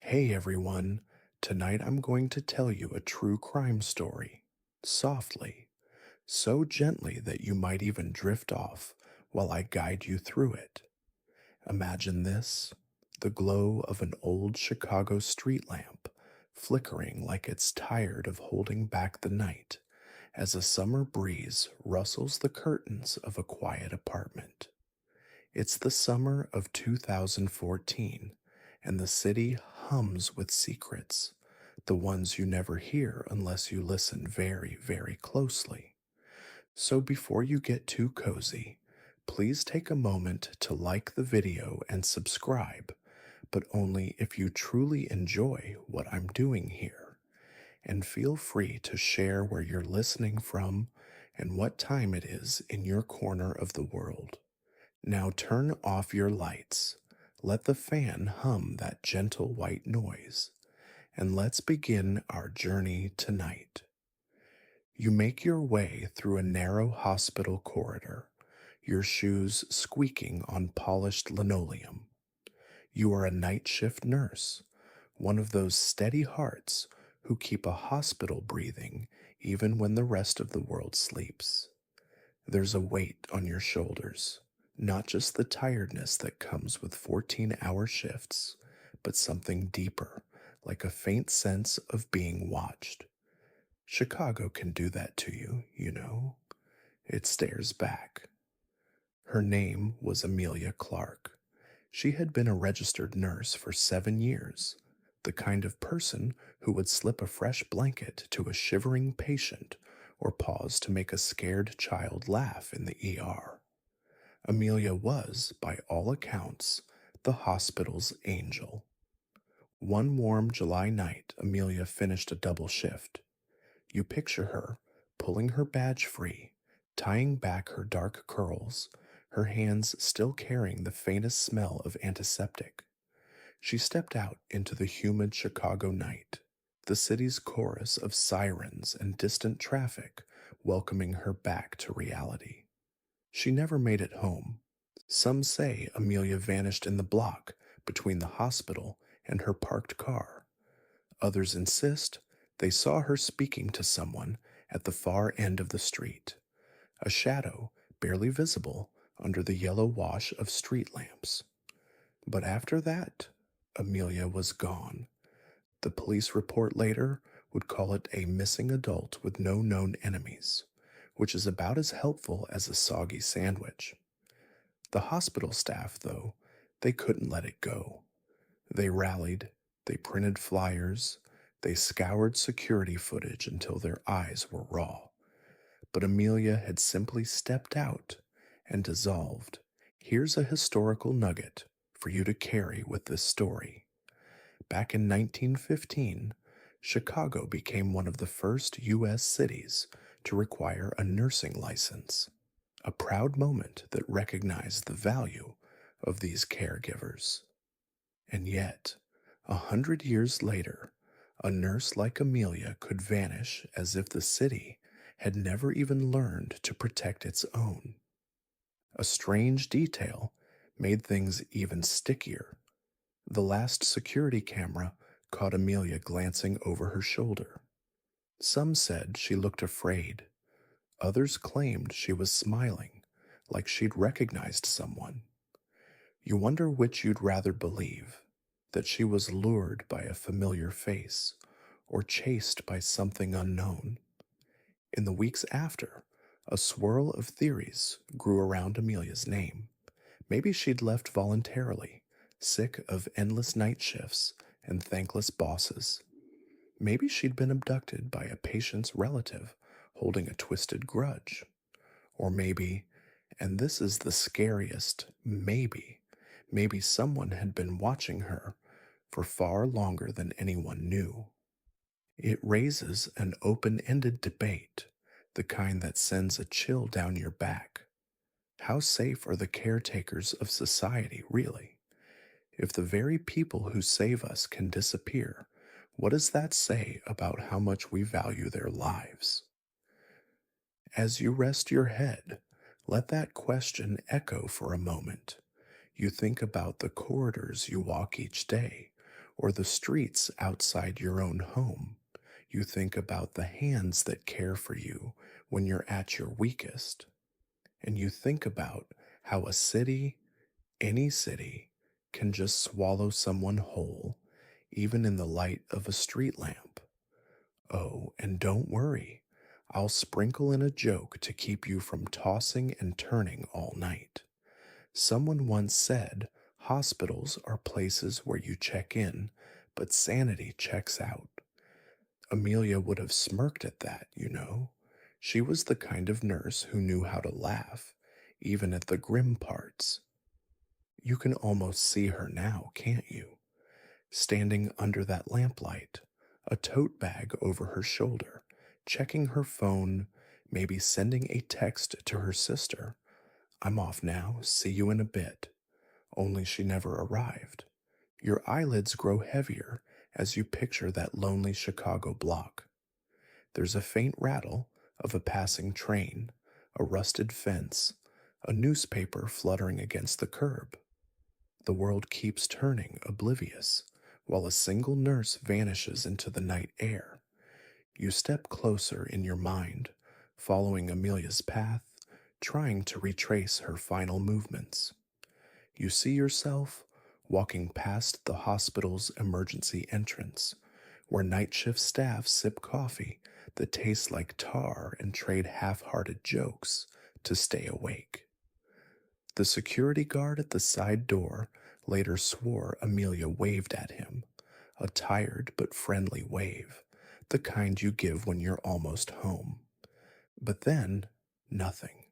Hey everyone, tonight I'm going to tell you a true crime story. Softly, so gently that you might even drift off while I guide you through it. Imagine this: the glow of an old Chicago street lamp, flickering like it's tired of holding back the night as a summer breeze rustles the curtains of a quiet apartment. It's the summer of 2014, and the city hums with secrets, the ones you never hear unless you listen very, very closely. So before you get too cozy, please take a moment to like the video and subscribe, but only if you truly enjoy what I'm doing here. And feel free to share where you're listening from and what time it is in your corner of the world. Now turn off your lights, let the fan hum that gentle white noise, and let's begin our journey tonight. You make your way through a narrow hospital corridor, your shoes squeaking on polished linoleum. You are a night shift nurse, one of those steady hearts who keep a hospital breathing even when the rest of the world sleeps. There's a weight on your shoulders, not just the tiredness that comes with 14-hour shifts, but something deeper, like a faint sense of being watched. Chicago can do that to you, you know. It stares back. Her name was Amelia Clark. She had been a registered nurse for 7 years, the kind of person who would slip a fresh blanket to a shivering patient or pause to make a scared child laugh in the ER. Amelia was, by all accounts, the hospital's angel. One warm July night, Amelia finished a double shift. You picture her, pulling her badge free, tying back her dark curls, her hands still carrying the faintest smell of antiseptic. She stepped out into the humid Chicago night, the city's chorus of sirens and distant traffic welcoming her back to reality. She never made it home. Some say Amelia vanished in the block between the hospital and her parked car. Others insist they saw her speaking to someone at the far end of the street, a shadow barely visible under the yellow wash of street lamps. But after that, Amelia was gone. The police report later would call it a missing adult with no known enemies, which is about as helpful as a soggy sandwich. The hospital staff, though, they couldn't let it go. They rallied, they printed flyers, they scoured security footage until their eyes were raw. But Amelia had simply stepped out and dissolved. Here's a historical nugget for you to carry with this story. Back in 1915, Chicago became one of the first U.S. cities to require a nursing license, a proud moment that recognized the value of these caregivers. And yet, 100 years later, a nurse like Amelia could vanish as if the city had never even learned to protect its own. A strange detail made things even stickier. The last security camera caught Amelia glancing over her shoulder. Some said she looked afraid. Others claimed she was smiling, like she'd recognized someone. You wonder which you'd rather believe, that she was lured by a familiar face or chased by something unknown. In the weeks after, a swirl of theories grew around Amelia's name. Maybe she'd left voluntarily, sick of endless night shifts and thankless bosses. Maybe she'd been abducted by a patient's relative holding a twisted grudge. Or maybe, and this is the scariest, maybe someone had been watching her for far longer than anyone knew. It raises an open-ended debate, the kind that sends a chill down your back. How safe are the caretakers of society, really? If the very people who save us can disappear, what does that say about how much we value their lives? As you rest your head, let that question echo for a moment. You think about the corridors you walk each day, or the streets outside your own home. You think about the hands that care for you when you're at your weakest. And you think about how a city, any city, can just swallow someone whole, even in the light of a street lamp. Oh, and don't worry, I'll sprinkle in a joke to keep you from tossing and turning all night. Someone once said hospitals are places where you check in, but sanity checks out. Amelia would have smirked at that, you know. She was the kind of nurse who knew how to laugh, even at the grim parts. You can almost see her now, can't you? Standing under that lamplight, a tote bag over her shoulder, checking her phone, maybe sending a text to her sister. I'm off now, see you in a bit. Only she never arrived. Your eyelids grow heavier as you picture that lonely Chicago block. There's a faint rattle of a passing train, a rusted fence, a newspaper fluttering against the curb. The world keeps turning oblivious, while a single nurse vanishes into the night air. You step closer in your mind, following Amelia's path, trying to retrace her final movements. You see yourself walking past the hospital's emergency entrance, where night shift staff sip coffee that tastes like tar and trade half hearted jokes to stay awake. The security guard at the side door later swore Amelia waved at him, a tired but friendly wave, the kind you give when you're almost home. But then, nothing.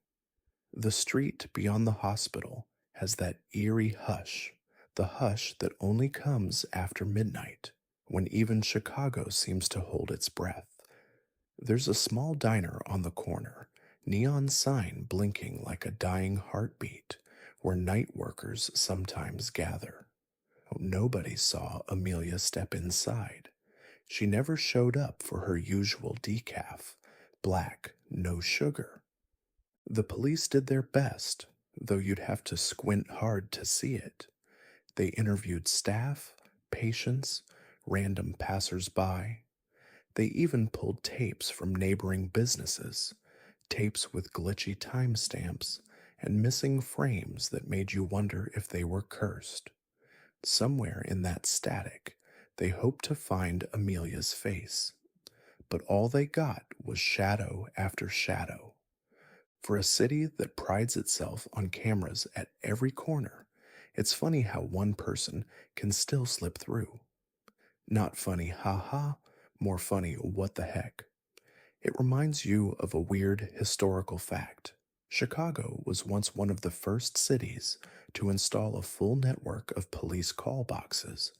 The street beyond the hospital has that eerie hush, the hush that only comes after midnight, when even Chicago seems to hold its breath. There's a small diner on the corner, neon sign blinking like a dying heartbeat, where night workers sometimes gather. Nobody saw Amelia step inside. She never showed up for her usual decaf, black, no sugar. The police did their best, though you'd have to squint hard to see it. They interviewed staff, patients, random passers-by. They even pulled tapes from neighboring businesses, tapes with glitchy timestamps and missing frames that made you wonder if they were cursed. Somewhere in that static, they hoped to find Amelia's face, but all they got was shadow after shadow. For a city that prides itself on cameras at every corner, it's funny how one person can still slip through. Not funny, haha, more funny, what the heck. It reminds you of a weird historical fact. Chicago was once one of the first cities to install a full network of police call boxes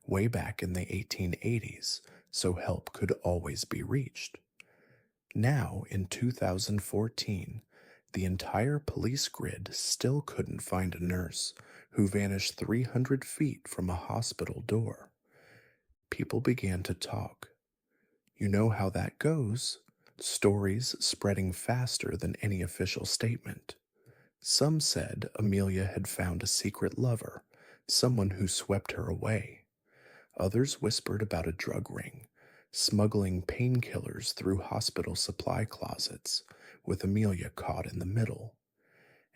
way back in the 1880s, so help could always be reached. Now, in 2014, the entire police grid still couldn't find a nurse who vanished 300 feet from a hospital door. People began to talk. You know how that goes. Stories spreading faster than any official statement. Some said Amelia had found a secret lover, someone who swept her away. Others whispered about a drug ring, smuggling painkillers through hospital supply closets, with Amelia caught in the middle.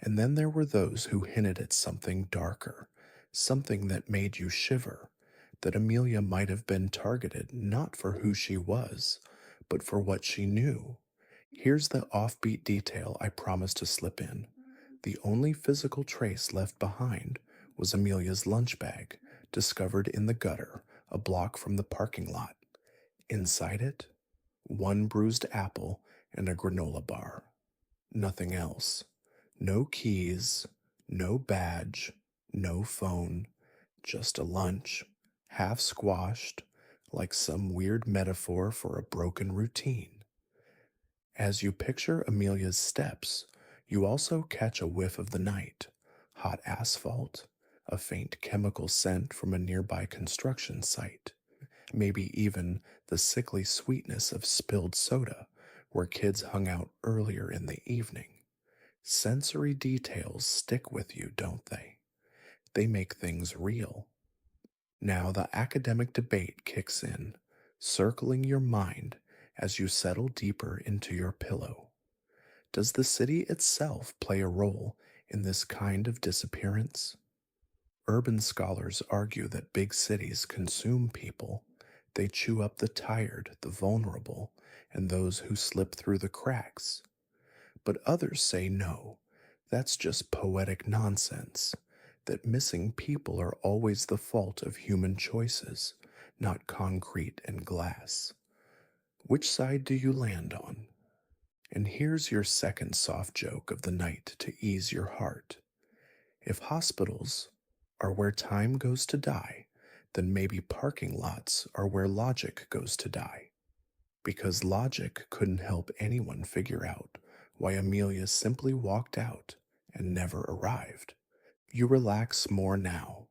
And then there were those who hinted at something darker, something that made you shiver, that Amelia might have been targeted not for who she was, but for what she knew. Here's the offbeat detail I promised to slip in. The only physical trace left behind was Amelia's lunch bag, discovered in the gutter a block from the parking lot. Inside it, one bruised apple and a granola bar. Nothing else. No keys, no badge, no phone, just a lunch, half squashed, like some weird metaphor for a broken routine. As you picture Amelia's steps, you also catch a whiff of the night, hot asphalt, a faint chemical scent from a nearby construction site, maybe even the sickly sweetness of spilled soda where kids hung out earlier in the evening. Sensory details stick with you, don't they? They make things real. Now the academic debate kicks in, circling your mind as you settle deeper into your pillow. Does the city itself play a role in this kind of disappearance? Urban scholars argue that big cities consume people. They chew up the tired, the vulnerable, and those who slip through the cracks. But others say no, that's just poetic nonsense, that missing people are always the fault of human choices, not concrete and glass. Which side do you land on? And here's your second soft joke of the night to ease your heart. If hospitals are where time goes to die, then maybe parking lots are where logic goes to die. Because logic couldn't help anyone figure out why Amelia simply walked out and never arrived. You relax more now,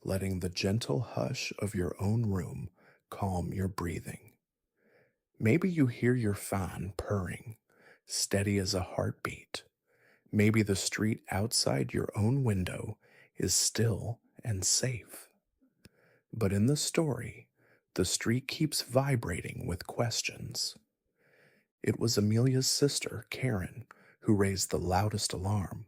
letting the gentle hush of your own room calm your breathing. Maybe you hear your fan purring, steady as a heartbeat. Maybe the street outside your own window is still and safe. But in the story, the street keeps vibrating with questions. It was Amelia's sister, Karen, who raised the loudest alarm.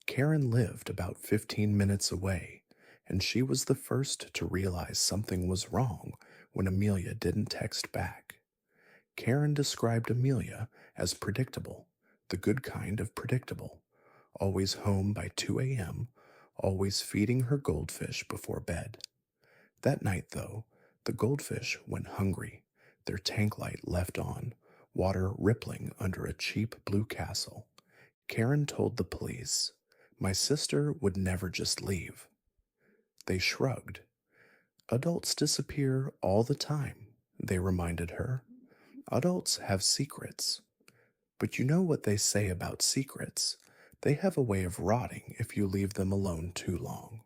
Karen lived about 15 minutes away, and she was the first to realize something was wrong when Amelia didn't text back. Karen described Amelia as predictable, the good kind of predictable, always home by 2 a.m., always feeding her goldfish before bed. That night, though, the goldfish went hungry, their tank light left on, water rippling under a cheap blue castle. Karen told the police, "My sister would never just leave." They shrugged. "Adults disappear all the time," they reminded her. "Adults have secrets. But you know what they say about secrets. They have a way of rotting if you leave them alone too long."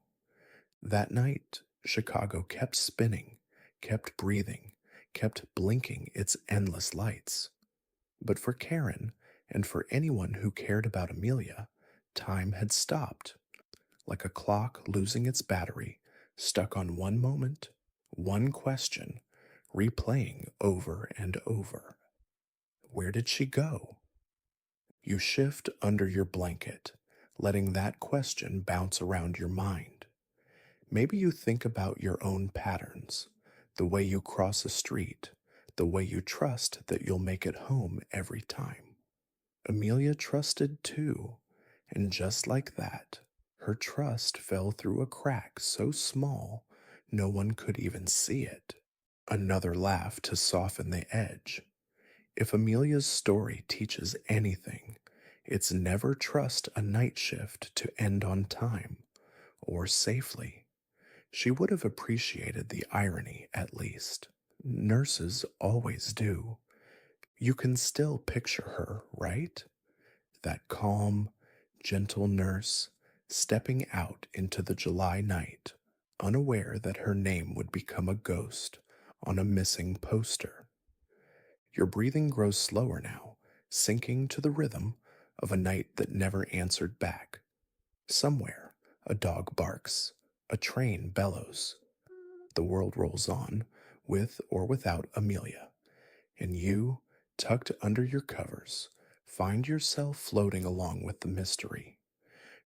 That night, Chicago kept spinning, kept breathing, kept blinking its endless lights. But for Karen, and for anyone who cared about Amelia, time had stopped, like a clock losing its battery, stuck on one moment, one question, replaying over and over. Where did she go? You shift under your blanket, letting that question bounce around your mind. Maybe you think about your own patterns, the way you cross a street, the way you trust that you'll make it home every time. Amelia trusted too, and just like that, her trust fell through a crack so small no one could even see it. Another laugh to soften the edge. If Amelia's story teaches anything, it's never trust a night shift to end on time or safely. She would have appreciated the irony at least. Nurses always do. You can still picture her, right? That calm, gentle nurse stepping out into the July night, unaware that her name would become a ghost on a missing poster. Your breathing grows slower now, sinking to the rhythm of a night that never answered back. Somewhere, a dog barks, a train bellows. The world rolls on, with or without Amelia, and you, tucked under your covers, find yourself floating along with the mystery.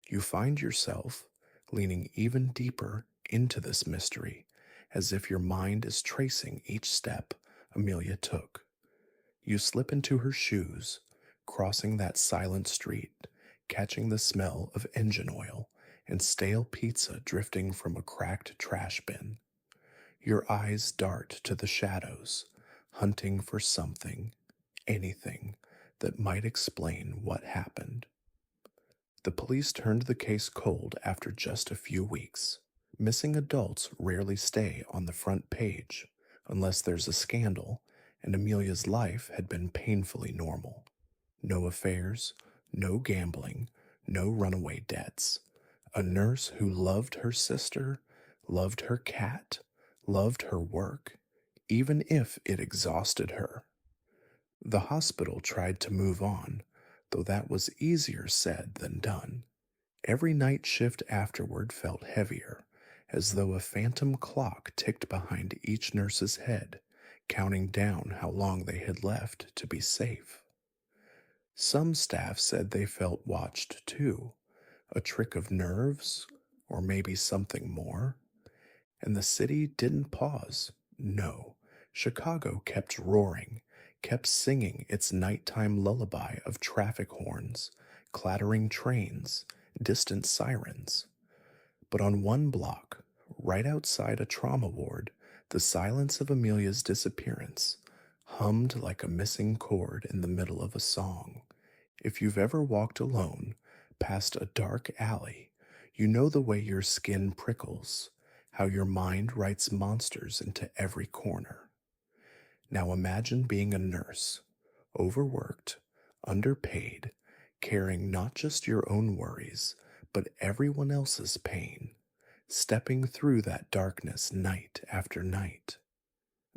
You find yourself leaning even deeper into this mystery, as if your mind is tracing each step Amelia took. You slip into her shoes, crossing that silent street, catching the smell of engine oil and stale pizza drifting from a cracked trash bin. Your eyes dart to the shadows, hunting for something, anything, that might explain what happened. The police turned the case cold after just a few weeks. Missing adults rarely stay on the front page unless there's a scandal, and Amelia's life had been painfully normal. No affairs, no gambling, no runaway debts. A nurse who loved her sister, loved her cat, loved her work, even if it exhausted her. The hospital tried to move on, though that was easier said than done. Every night shift afterward felt heavier, as though a phantom clock ticked behind each nurse's head, counting down how long they had left to be safe. Some staff said they felt watched too, a trick of nerves, or maybe something more. And the city didn't pause. No, Chicago kept roaring, kept singing its nighttime lullaby of traffic horns, clattering trains, distant sirens. But on one block, right outside a trauma ward, the silence of Amelia's disappearance hummed like a missing chord in the middle of a song. If you've ever walked alone past a dark alley, you know the way your skin prickles, how your mind writes monsters into every corner. Now imagine being a nurse, overworked, underpaid, carrying not just your own worries, but everyone else's pain, stepping through that darkness night after night.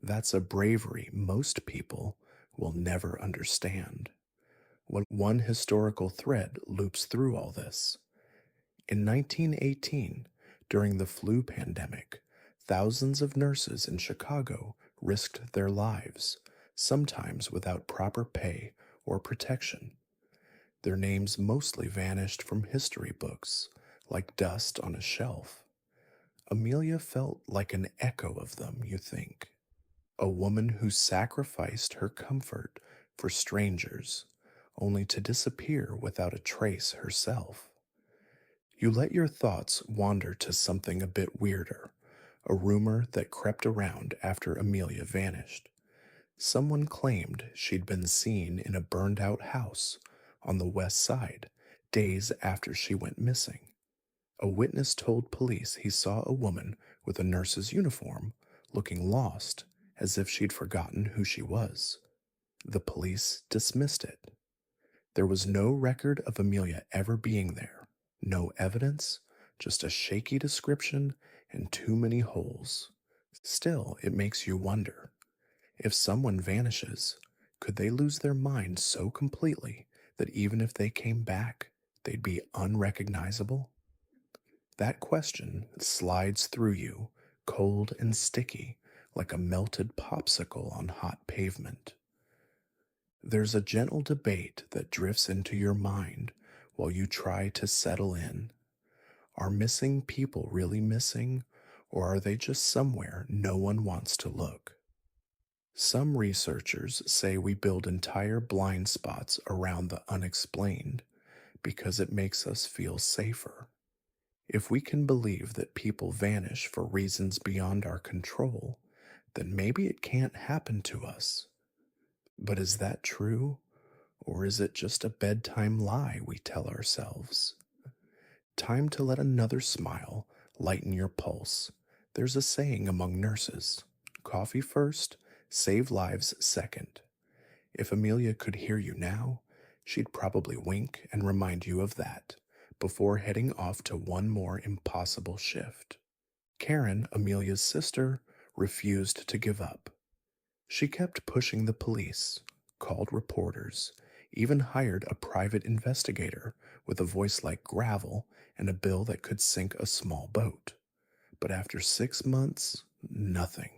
That's a bravery most people will never understand. When one historical thread loops through all this. In 1918, during the flu pandemic, thousands of nurses in Chicago risked their lives, sometimes without proper pay or protection. Their names mostly vanished from history books, like dust on a shelf. Amelia felt like an echo of them, you think. A woman who sacrificed her comfort for strangers, only to disappear without a trace herself. You let your thoughts wander to something a bit weirder, a rumor that crept around after Amelia vanished. Someone claimed she'd been seen in a burned out house on the west side days after she went missing. A witness told police he saw a woman with a nurse's uniform looking lost, as if she'd forgotten who she was. The police dismissed it. There was no record of Amelia ever being there, no evidence, just a shaky description and too many holes. Still, it makes you wonder, if someone vanishes, could they lose their mind so completely that even if they came back, they'd be unrecognizable? That question slides through you, cold and sticky, like a melted popsicle on hot pavement. There's a gentle debate that drifts into your mind while you try to settle in. Are missing people really missing, or are they just somewhere no one wants to look? Some researchers say we build entire blind spots around the unexplained because it makes us feel safer. If we can believe that people vanish for reasons beyond our control, then maybe it can't happen to us. But is that true? Or is it just a bedtime lie we tell ourselves? Time to let another smile lighten your pulse. There's a saying among nurses: coffee first, save lives second. If Amelia could hear you now, she'd probably wink and remind you of that before heading off to one more impossible shift. Karen, Amelia's sister, refused to give up. She kept pushing the police, called reporters, even hired a private investigator with a voice like gravel and a bill that could sink a small boat. But after 6 months, nothing.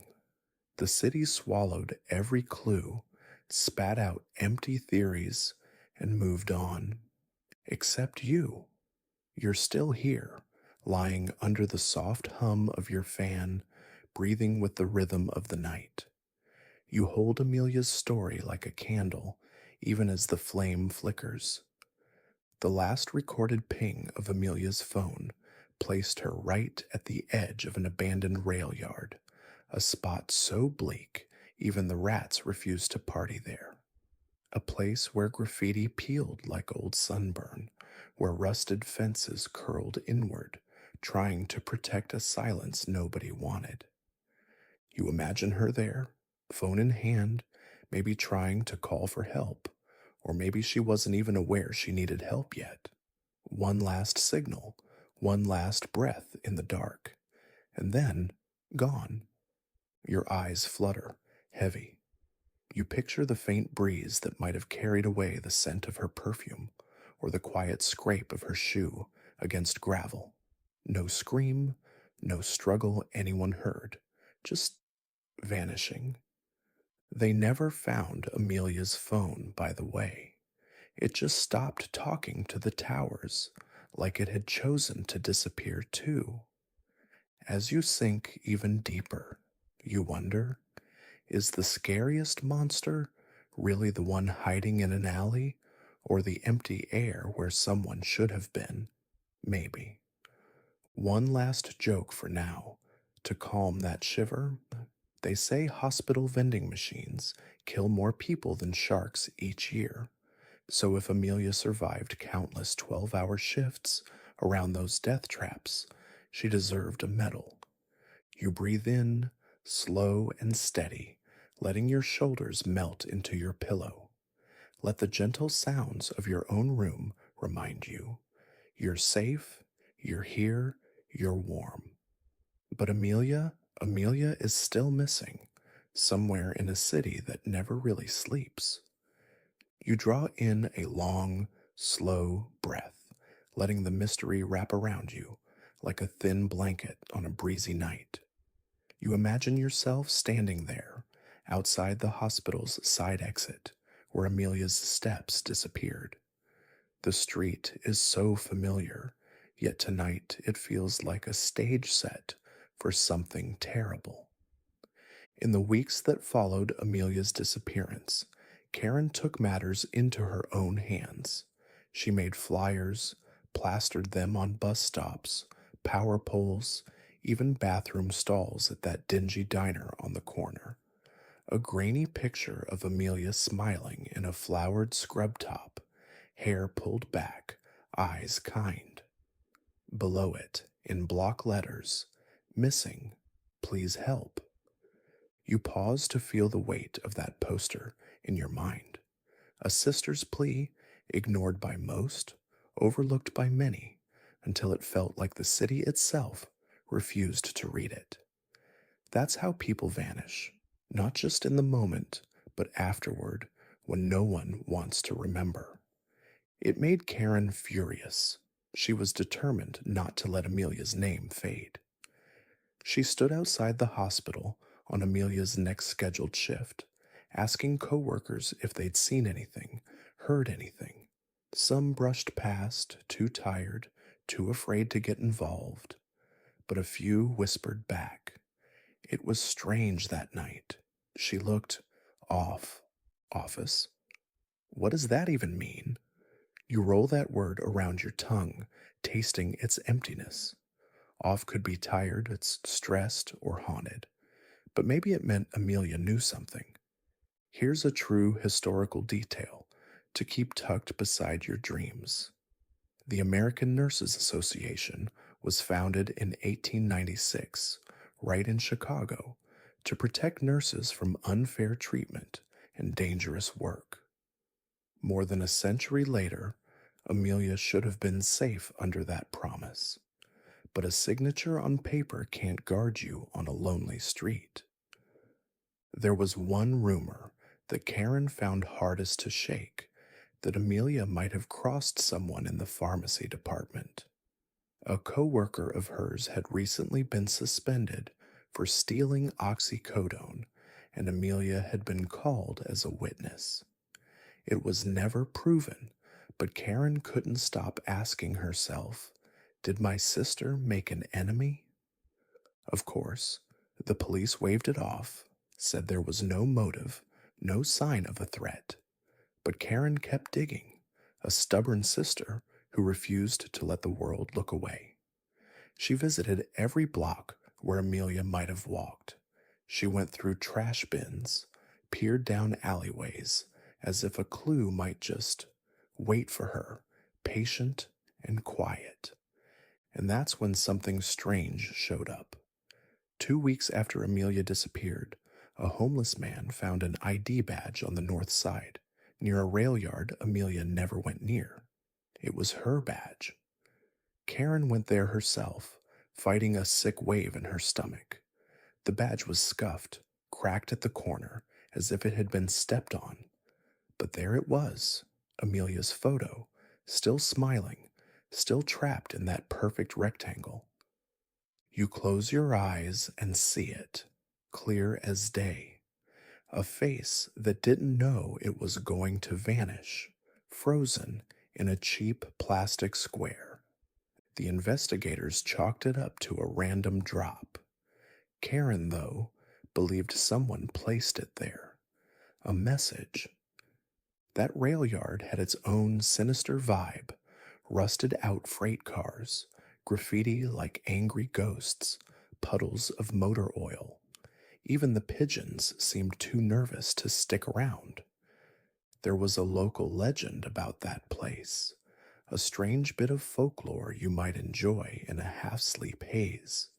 The city swallowed every clue, spat out empty theories, and moved on. Except you. You're still here, lying under the soft hum of your fan, breathing with the rhythm of the night. You hold Amelia's story like a candle, even as the flame flickers. The last recorded ping of Amelia's phone placed her right at the edge of an abandoned rail yard, a spot so bleak even the rats refused to party there. A place where graffiti peeled like old sunburn, where rusted fences curled inward, trying to protect a silence nobody wanted. You imagine her there, phone in hand, maybe trying to call for help, or maybe she wasn't even aware she needed help yet. One last signal, one last breath in the dark, and then gone. Your eyes flutter, heavy. You picture the faint breeze that might have carried away the scent of her perfume, or the quiet scrape of her shoe against gravel. No scream, No struggle anyone heard, just vanishing. They never found Amelia's phone, by the way. It just stopped talking to the towers, like it had chosen to disappear too. As you sink even deeper, you wonder, is the scariest monster really the one hiding in an alley, or the empty air where someone should have been? Maybe. One last joke for now. To calm that shiver, they say hospital vending machines kill more people than sharks each year. So if Amelia survived countless 12-hour shifts around those death traps, she deserved a medal. You breathe in, slow and steady, letting your shoulders melt into your pillow. Let the gentle sounds of your own room remind you you're safe, you're here, you're warm. But Amelia is still missing, somewhere in a city that never really sleeps. You draw in a long, slow breath, letting the mystery wrap around you like a thin blanket on a breezy night. You imagine yourself standing there, outside the hospital's side exit, where Amelia's steps disappeared. The street is so familiar, yet tonight it feels like a stage set for something terrible. In the weeks that followed Amelia's disappearance, Karen took matters into her own hands. She made flyers, plastered them on bus stops, power poles, even bathroom stalls at that dingy diner on the corner. A grainy picture of Amelia smiling in a flowered scrub top, hair pulled back, eyes kind. Below it, in block letters, missing, please help. You pause to feel the weight of that poster in your mind. A sister's plea, ignored by most, overlooked by many, until it felt like the city itself refused to read it. That's how people vanish, not just in the moment, but afterward when no one wants to remember. It made Karen furious. She was determined not to let Amelia's name fade. She stood outside the hospital on Amelia's next scheduled shift, asking coworkers if they'd seen anything, heard anything. Some brushed past, too tired, too afraid to get involved, but a few whispered back. It was strange that night. She looked off. Office. What does that even mean? You roll that word around your tongue, tasting its emptiness. Off could be tired, it's stressed, or haunted. But maybe it meant Amelia knew something. Here's a true historical detail to keep tucked beside your dreams. The American Nurses Association was founded in 1896, right in Chicago, to protect nurses from unfair treatment and dangerous work. More than a century later, Amelia should have been safe under that promise. But a signature on paper can't guard you on a lonely street. There was one rumor that Karen found hardest to shake, that Amelia might have crossed someone in the pharmacy department. A coworker of hers had recently been suspended for stealing oxycodone, and Amelia had been called as a witness. It was never proven, but Karen couldn't stop asking herself, did my sister make an enemy? Of course, the police waved it off, said there was no motive, no sign of a threat. But Karen kept digging, a stubborn sister who refused to let the world look away. She visited every block where Amelia might have walked. She went through trash bins, peered down alleyways, as if a clue might just wait for her, patient and quiet. And that's when something strange showed up. 2 weeks after Amelia disappeared, a homeless man found an ID badge on the north side, near a rail yard Amelia never went near. It was her badge. Karen went there herself, fighting a sick wave in her stomach. The badge was scuffed, cracked at the corner, as if it had been stepped on. But there it was, Amelia's photo, still smiling, still trapped in that perfect rectangle. You close your eyes and see it, clear as day. A face that didn't know it was going to vanish, frozen in a cheap plastic square. The investigators chalked it up to a random drop. Karen, though, believed someone placed it there. A message. That rail yard had its own sinister vibe, rusted out freight cars, graffiti like angry ghosts, puddles of motor oil. Even the pigeons seemed too nervous to stick around. There was a local legend about that place, a strange bit of folklore you might enjoy in a half sleep haze.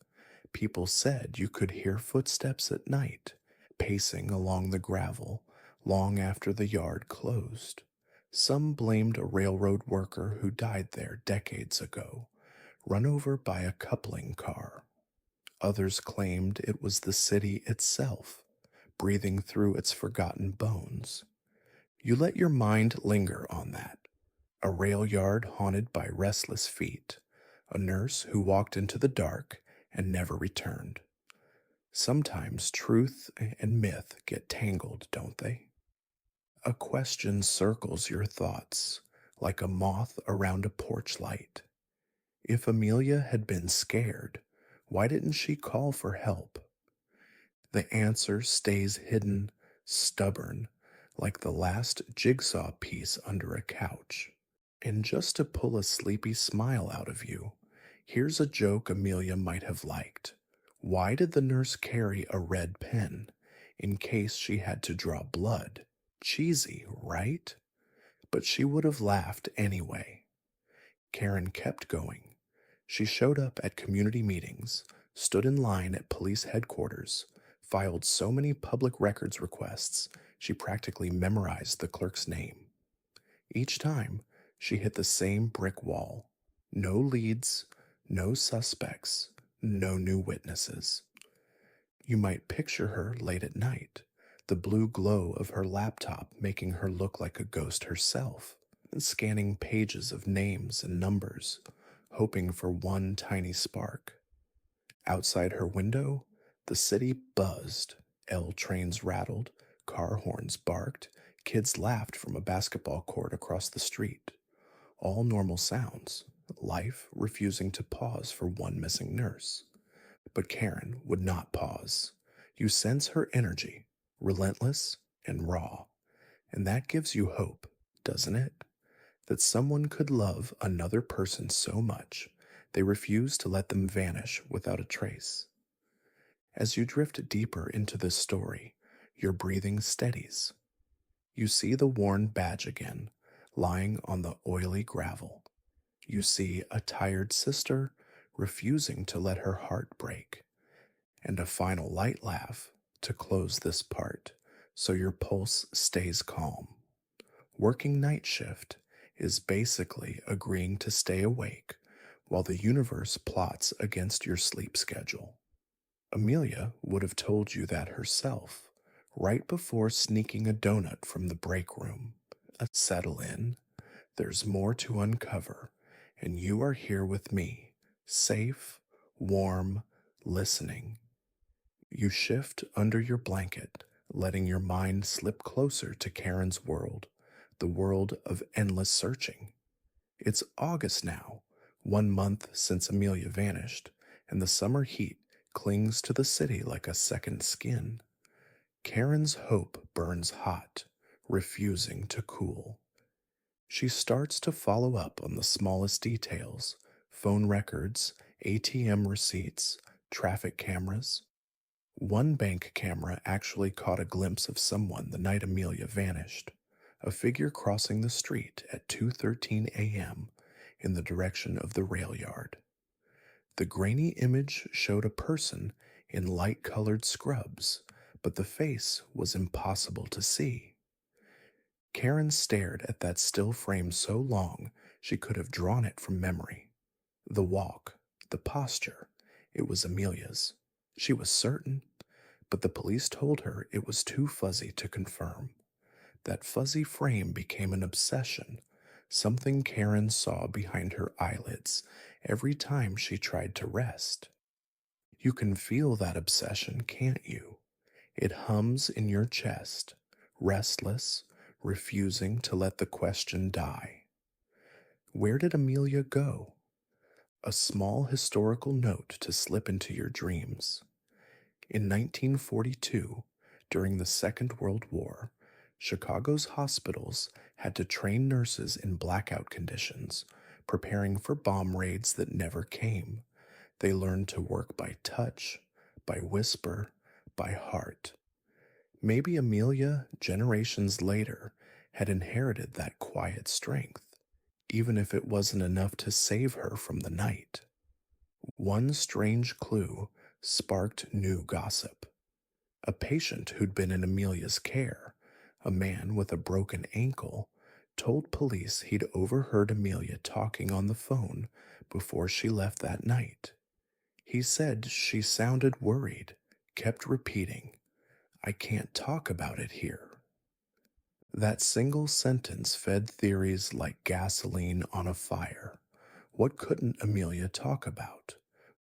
People said you could hear footsteps at night, pacing along the gravel long after the yard closed. Some blamed a railroad worker who died there decades ago, run over by a coupling car. Others claimed it was the city itself, breathing through its forgotten bones. You let your mind linger on that. A rail yard haunted by restless feet, a nurse who walked into the dark and never returned. Sometimes truth and myth get tangled, don't they? A question circles your thoughts, like a moth around a porch light. If Amelia had been scared, why didn't she call for help? The answer stays hidden, stubborn, like the last jigsaw piece under a couch. And just to pull a sleepy smile out of you, here's a joke Amelia might have liked. Why did the nurse carry a red pen? In case she had to draw blood. Cheesy, right? But she would have laughed anyway. Karen kept going. She showed up at community meetings, stood in line at police headquarters, filed so many public records requests, she practically memorized the clerk's name. Each time, she hit the same brick wall. No leads, no suspects, no new witnesses. You might picture her late at night, the blue glow of her laptop making her look like a ghost herself, scanning pages of names and numbers, hoping for one tiny spark. Outside her window, the city buzzed, L trains rattled, car horns barked, kids laughed from a basketball court across the street. All normal sounds, life refusing to pause for one missing nurse. But Karen would not pause. You sense her energy, relentless and raw. And that gives you hope, doesn't it? That someone could love another person so much they refuse to let them vanish without a trace. As you drift deeper into this story, your breathing steadies. You see the worn badge again, lying on the oily gravel. You see a tired sister refusing to let her heart break, and a final light laugh to close this part so your pulse stays calm. Working night shift is basically agreeing to stay awake while the universe plots against your sleep schedule. Amelia would have told you that herself, right before sneaking a donut from the break room. Settle in, there's more to uncover, and you are here with me, safe, warm, listening. You shift under your blanket, letting your mind slip closer to Karen's world, the world of endless searching. It's August now, 1 month since Amelia vanished, and the summer heat clings to the city like a second skin. Karen's hope burns hot, refusing to cool. She starts to follow up on the smallest details: phone records, ATM receipts, traffic cameras. One bank camera actually caught a glimpse of someone the night Amelia vanished, a figure crossing the street at 2:13 a.m. in the direction of the rail yard. The grainy image showed a person in light-colored scrubs, but the face was impossible to see. Karen stared at that still frame so long she could have drawn it from memory. The walk, the posture, it was Amelia's. She was certain, but the police told her it was too fuzzy to confirm. That fuzzy frame became an obsession, something Karen saw behind her eyelids every time she tried to rest. You can feel that obsession, can't you? It hums in your chest, restless, refusing to let the question die. Where did Amelia go? A small historical note to slip into your dreams. In 1942, during the Second World War, Chicago's hospitals had to train nurses in blackout conditions, preparing for bomb raids that never came. They learned to work by touch, by whisper, by heart. Maybe Amelia, generations later, had inherited that quiet strength, even if it wasn't enough to save her from the night. One strange clue sparked new gossip. A patient who'd been in Amelia's care, a man with a broken ankle, told police he'd overheard Amelia talking on the phone before she left that night. He said she sounded worried, kept repeating, "I can't talk about it here." That single sentence fed theories like gasoline on a fire. What couldn't Amelia talk about?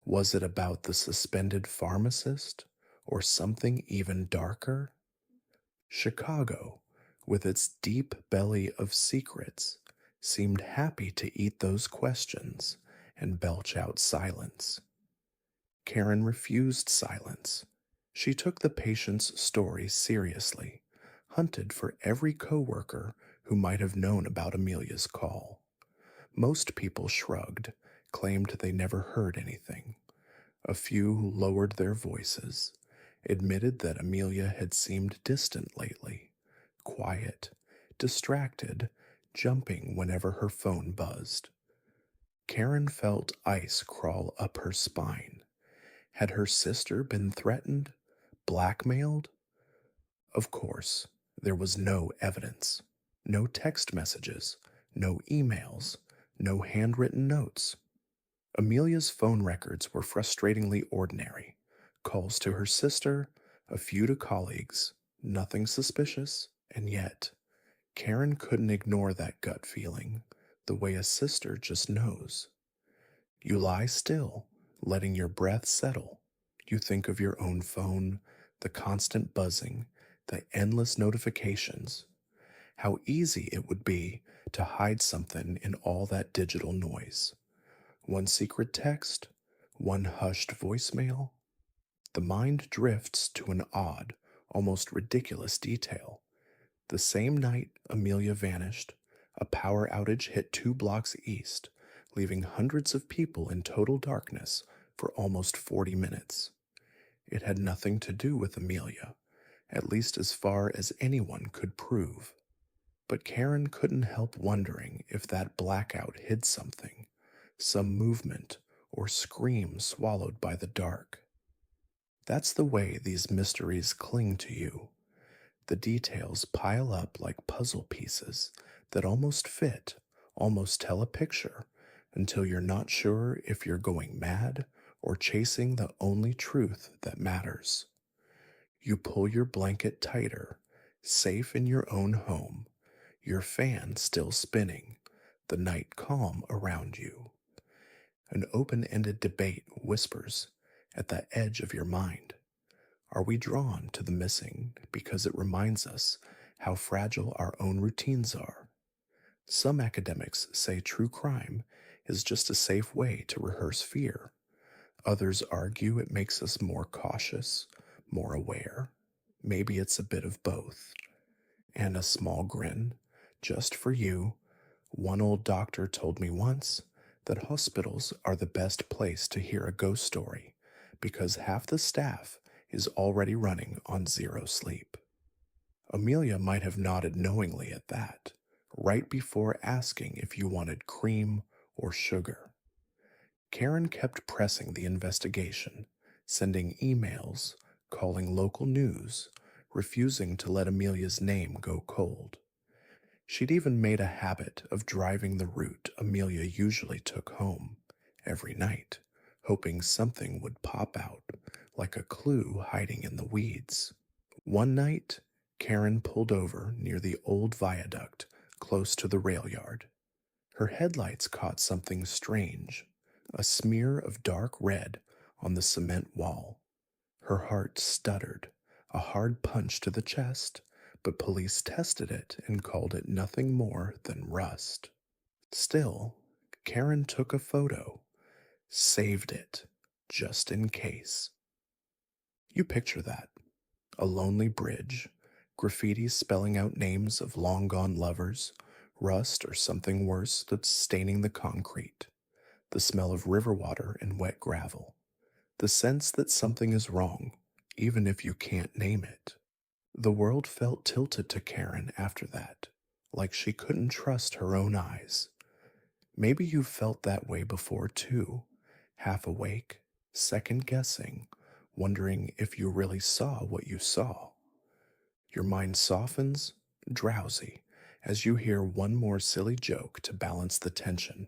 Was it about the suspended pharmacist or something even darker? Chicago, with its deep belly of secrets, seemed happy to eat those questions and belch out silence. Karen refused silence. She took the patient's story seriously, hunted for every coworker who might have known about Amelia's call. Most people shrugged, claimed they never heard anything. A few lowered their voices, admitted that Amelia had seemed distant lately, quiet, distracted, jumping whenever her phone buzzed. Karen felt ice crawl up her spine. Had her sister been threatened, blackmailed? Of course, there was no evidence. No text messages, no emails, no handwritten notes. Amelia's phone records were frustratingly ordinary. Calls to her sister, a few to colleagues, nothing suspicious, and yet, Karen couldn't ignore that gut feeling, the way a sister just knows. You lie still, letting your breath settle. You think of your own phone, the constant buzzing, the endless notifications. How easy it would be to hide something in all that digital noise. One secret text, one hushed voicemail. The mind drifts to an odd, almost ridiculous detail. The same night Amelia vanished, a power outage hit 2 blocks east, leaving hundreds of people in total darkness for almost 40 minutes. It had nothing to do with Amelia, at least as far as anyone could prove. But Karen couldn't help wondering if that blackout hid something, some movement or scream swallowed by the dark. That's the way these mysteries cling to you. The details pile up like puzzle pieces that almost fit, almost tell a picture, until you're not sure if you're going mad or chasing the only truth that matters. You pull your blanket tighter, safe in your own home, your fan still spinning, the night calm around you. An open ended debate whispers at the edge of your mind. Are we drawn to the missing because it reminds us how fragile our own routines are? Some academics say true crime is just a safe way to rehearse fear. Others argue it makes us more cautious, more aware. Maybe it's a bit of both. And a small grin, just for you. One old doctor told me once that hospitals are the best place to hear a ghost story because half the staff is already running on zero sleep. Amelia might have nodded knowingly at that, right before asking if you wanted cream or sugar. Karen kept pressing the investigation, sending emails, calling local news, refusing to let Amelia's name go cold. She'd even made a habit of driving the route Amelia usually took home, every night, hoping something would pop out, like a clue hiding in the weeds. One night, Karen pulled over near the old viaduct close to the rail yard. Her headlights caught something strange, a smear of dark red on the cement wall. Her heart stuttered, a hard punch to the chest, but police tested it and called it nothing more than rust. Still, Karen took a photo, saved it, just in case. You picture that, a lonely bridge, graffiti spelling out names of long gone lovers, rust or something worse that's staining the concrete, the smell of river water and wet gravel, the sense that something is wrong, even if you can't name it. The world felt tilted to Karen after that, like she couldn't trust her own eyes. Maybe you felt that way before too, half awake, second guessing, wondering if you really saw what you saw. Your mind softens, drowsy, as you hear one more silly joke to balance the tension.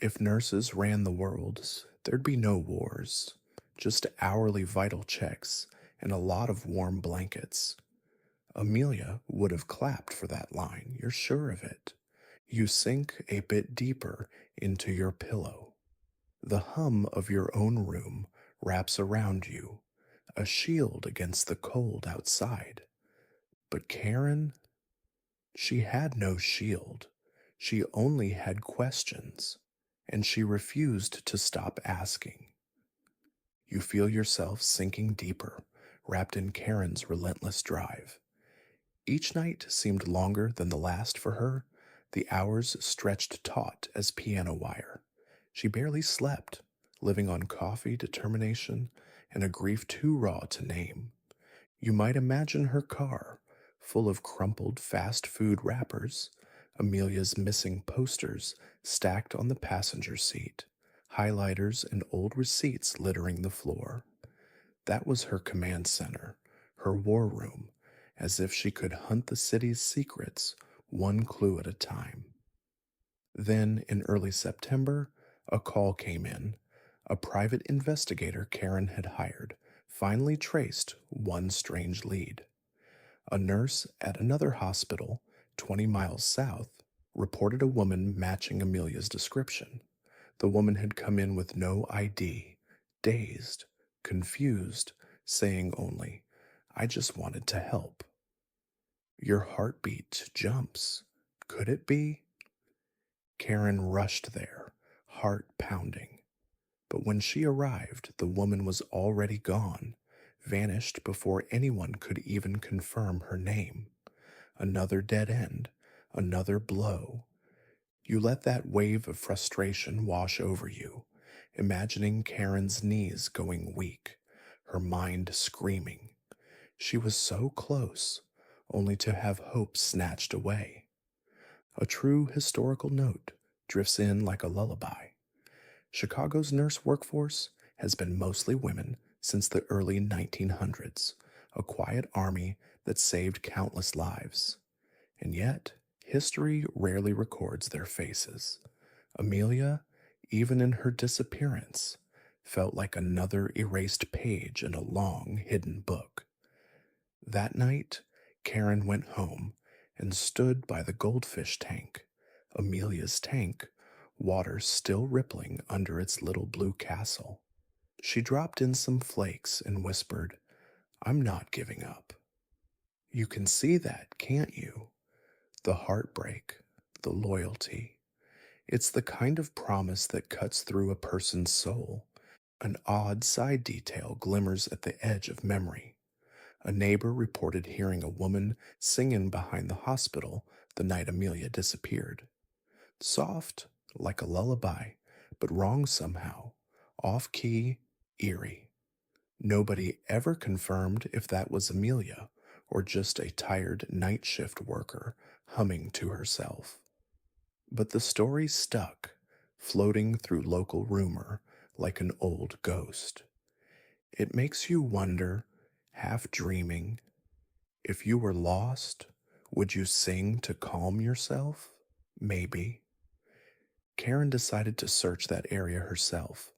If nurses ran the world, there'd be no wars, just hourly vital checks and a lot of warm blankets. Amelia would have clapped for that line, you're sure of it. You sink a bit deeper into your pillow. The hum of your own room wraps around you, a shield against the cold outside. But Karen, she had no shield. She only had questions, and she refused to stop asking. You feel yourself sinking deeper, wrapped in Karen's relentless drive. Each night seemed longer than the last for her, the hours stretched taut as piano wire. She barely slept, living on coffee, determination, and a grief too raw to name. You might imagine her car, full of crumpled fast food wrappers, Amelia's missing posters stacked on the passenger seat, highlighters and old receipts littering the floor. That was her command center, her war room, as if she could hunt the city's secrets one clue at a time. Then, in early September, a call came in. A private investigator Karen had hired finally traced one strange lead. A nurse at another hospital, 20 miles south, reported a woman matching Amelia's description. The woman had come in with no ID, dazed, confused, saying only, "I just wanted to help." Your heartbeat jumps. Could it be? Karen rushed there, heart pounding. But when she arrived, the woman was already gone, vanished before anyone could even confirm her name. Another dead end, another blow. You let that wave of frustration wash over you, imagining Karen's knees going weak, her mind screaming. She was so close, only to have hope snatched away. A true historical note drifts in like a lullaby. Chicago's nurse workforce has been mostly women since the early 1900s, a quiet army that saved countless lives. And yet, history rarely records their faces. Amelia, even in her disappearance, felt like another erased page in a long, hidden book. That night, Karen went home and stood by the goldfish tank, Amelia's tank, water still rippling under its little blue castle. She dropped in some flakes and whispered, "I'm not giving up." You can see that, can't you? The heartbreak, the loyalty. It's the kind of promise that cuts through a person's soul. An odd side detail glimmers at the edge of memory. A neighbor reported hearing a woman singing behind the hospital the night Amelia disappeared. Soft, like a lullaby, but wrong somehow, off key, eerie. Nobody ever confirmed if that was Amelia or just a tired night shift worker humming to herself. But the story stuck, floating through local rumor like an old ghost. It makes you wonder, half dreaming, if you were lost, would you sing to calm yourself? Maybe. Karen decided to search that area herself.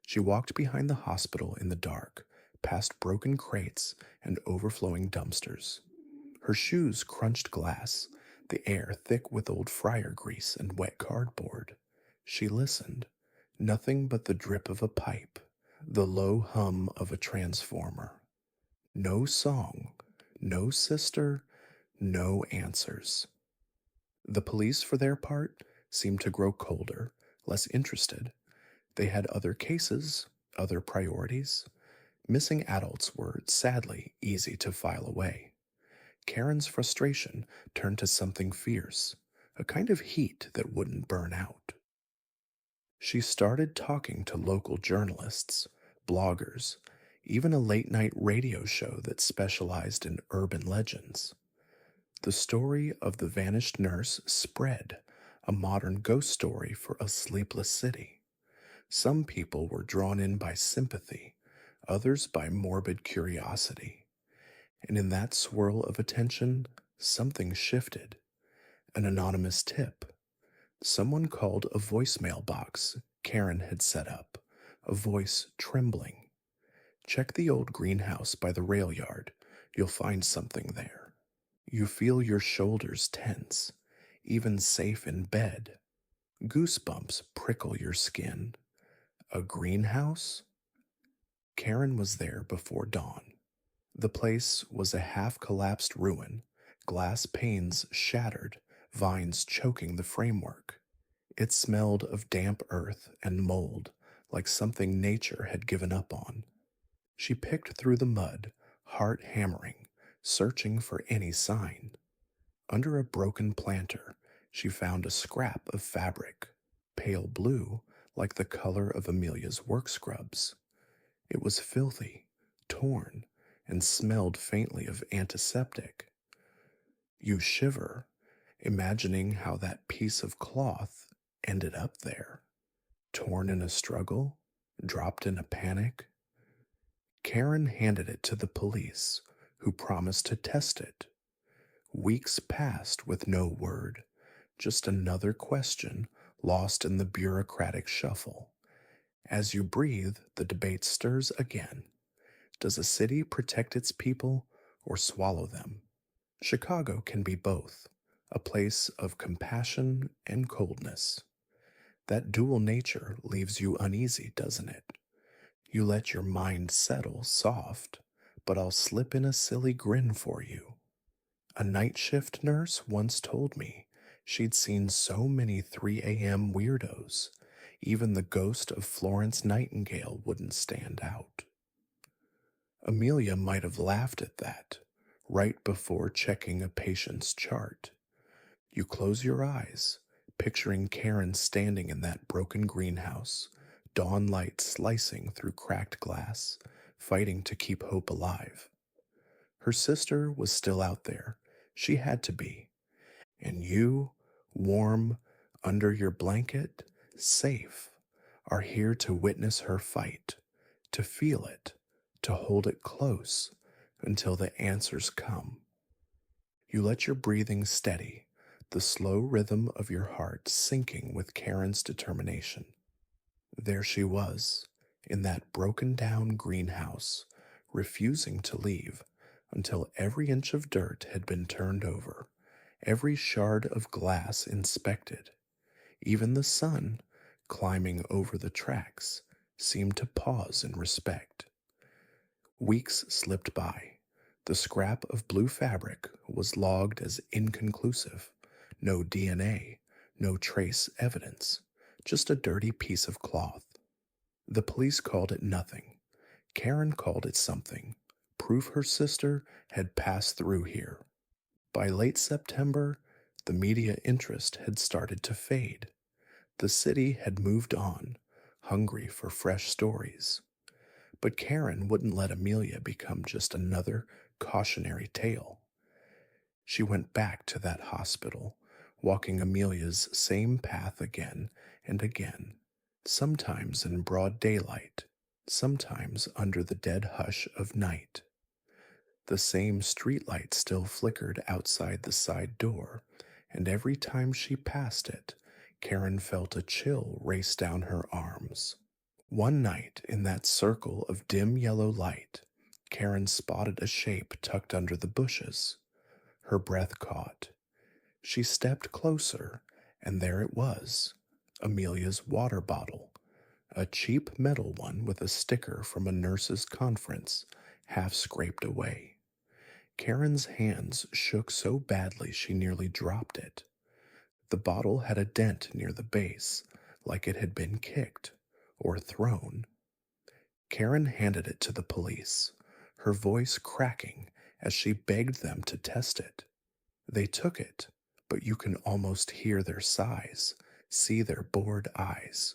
She walked behind the hospital in the dark, past broken crates and overflowing dumpsters. Her shoes crunched glass, the air thick with old fryer grease and wet cardboard. She listened. Nothing but the drip of a pipe, the low hum of a transformer. No song, no sister, no answers. The police, for their part, seemed to grow colder, less interested. They had other cases, other priorities. Missing adults were, sadly, easy to file away. Karen's frustration turned to something fierce, a kind of heat that wouldn't burn out. She started talking to local journalists, bloggers, even a late night radio show that specialized in urban legends. The story of the vanished nurse spread, a modern ghost story for a sleepless city. Some people were drawn in by sympathy, others by morbid curiosity. And in that swirl of attention, something shifted. An anonymous tip. Someone called a voicemail box Karen had set up, a voice trembling. Check the old greenhouse by the rail yard. You'll find something there. You feel your shoulders tense, even safe in bed. Goosebumps prickle your skin. A greenhouse? Karen was there before dawn. The place was a half collapsed ruin, glass panes shattered, vines choking the framework. It smelled of damp earth and mold, like something nature had given up on. She picked through the mud, heart hammering, searching for any sign. Under a broken planter, she found a scrap of fabric, pale blue, like the color of Amelia's work scrubs. It was filthy, torn, and smelled faintly of antiseptic. You shiver, imagining how that piece of cloth ended up there. Torn in a struggle, dropped in a panic. Karen handed it to the police, who promised to test it. Weeks passed with no word, just another question lost in the bureaucratic shuffle. As you breathe, the debate stirs again. Does a city protect its people or swallow them? Chicago can be both, a place of compassion and coldness. That dual nature leaves you uneasy, doesn't it? You let your mind settle soft, but I'll slip in a silly grin for you. A night shift nurse once told me she'd seen so many 3 a.m. weirdos, even the ghost of Florence Nightingale wouldn't stand out. Amelia might have laughed at that, right before checking a patient's chart. You close your eyes, picturing Karen standing in that broken greenhouse, dawn light slicing through cracked glass, fighting to keep hope alive. Her sister was still out there. She had to be. And you, warm, under your blanket, safe, are here to witness her fight, to feel it, to hold it close until the answers come. You let your breathing steady, the slow rhythm of your heart syncing with Karen's determination. There she was, in that broken down greenhouse, refusing to leave until every inch of dirt had been turned over, every shard of glass inspected. Even the sun, climbing over the tracks, seemed to pause in respect. Weeks slipped by. The scrap of blue fabric was logged as inconclusive. No DNA, no trace evidence, just a dirty piece of cloth. The police called it nothing. Karen called it something. Proof her sister had passed through here. By late September, the media interest had started to fade. The city had moved on, hungry for fresh stories. But Karen wouldn't let Amelia become just another cautionary tale. She went back to that hospital, walking Amelia's same path again and again, sometimes in broad daylight, sometimes under the dead hush of night. The same streetlight still flickered outside the side door, and every time she passed it, Karen felt a chill race down her arms. One night, in that circle of dim yellow light, Karen spotted a shape tucked under the bushes. Her breath caught. She stepped closer, and there it was, Amelia's water bottle, A cheap metal one with a sticker from a nurses' conference, half scraped away. Karen's hands shook so badly she nearly dropped it. The bottle had a dent near the base, like it had been kicked or thrown. Karen handed it to the police, her voice cracking as she begged them to test it. They took it, but you can almost hear their sighs, see their bored eyes.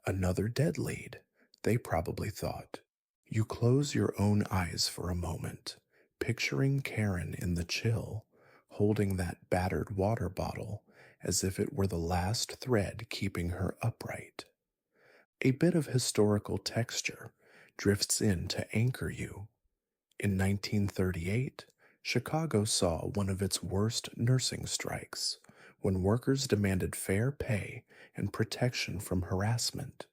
Another dead lead, they probably thought. You close your own eyes for a moment, picturing Karen in the chill, holding that battered water bottle as if it were the last thread keeping her upright. A bit of historical texture drifts in to anchor you. In 1938, Chicago saw one of its worst nursing strikes when workers demanded fair pay and protection from harassment.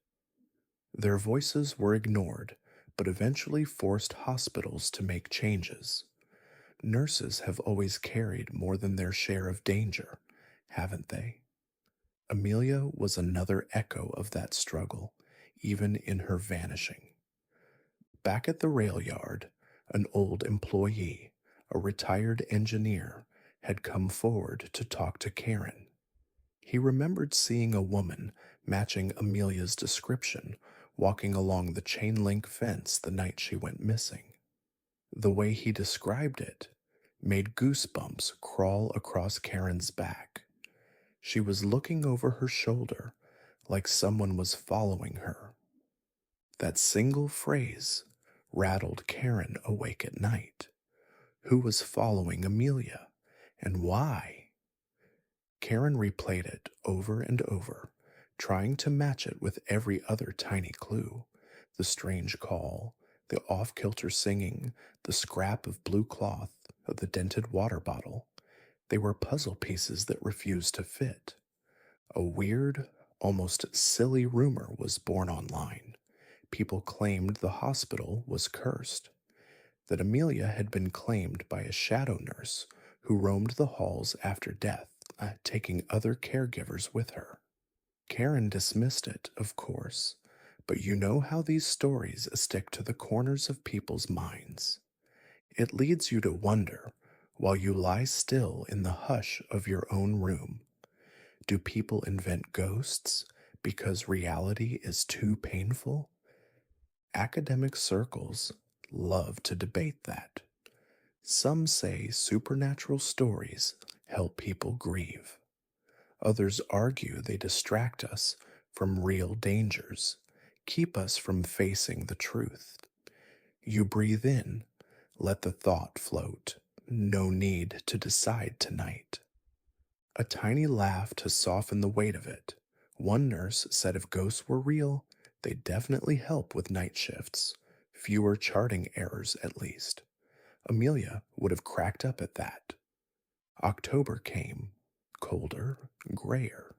Their voices were ignored, but eventually forced hospitals to make changes. Nurses have always carried more than their share of danger, haven't they? Amelia was another echo of that struggle, even in her vanishing. Back at the rail yard, an old employee, a retired engineer, had come forward to talk to Karen. He remembered seeing a woman matching Amelia's description walking along the chain link fence the night she went missing. The way he described it made goosebumps crawl across Karen's back. She was looking over her shoulder like someone was following her. That single phrase rattled Karen awake at night. Who was following Amelia, and why? Karen replayed it over and over, trying to match it with every other tiny clue: the strange call, the off kilter singing, the scrap of blue cloth, the dented water bottle. They were puzzle pieces that refused to fit. A weird, almost silly rumor was born online. People claimed the hospital was cursed, that Amelia had been claimed by a shadow nurse who roamed the halls after death, taking other caregivers with her. Karen dismissed it, of course, but you know how these stories stick to the corners of people's minds. It leads you to wonder, while you lie still in the hush of your own room, do people invent ghosts because reality is too painful? Academic circles love to debate that. Some say supernatural stories help people grieve. Others argue they distract us from real dangers, keep us from facing the truth. You breathe in, let the thought float. No need to decide tonight. A tiny laugh to soften the weight of it. One nurse said if ghosts were real, they'd definitely help with night shifts. Fewer charting errors, at least. Amelia would have cracked up at that. October came, colder, grayer.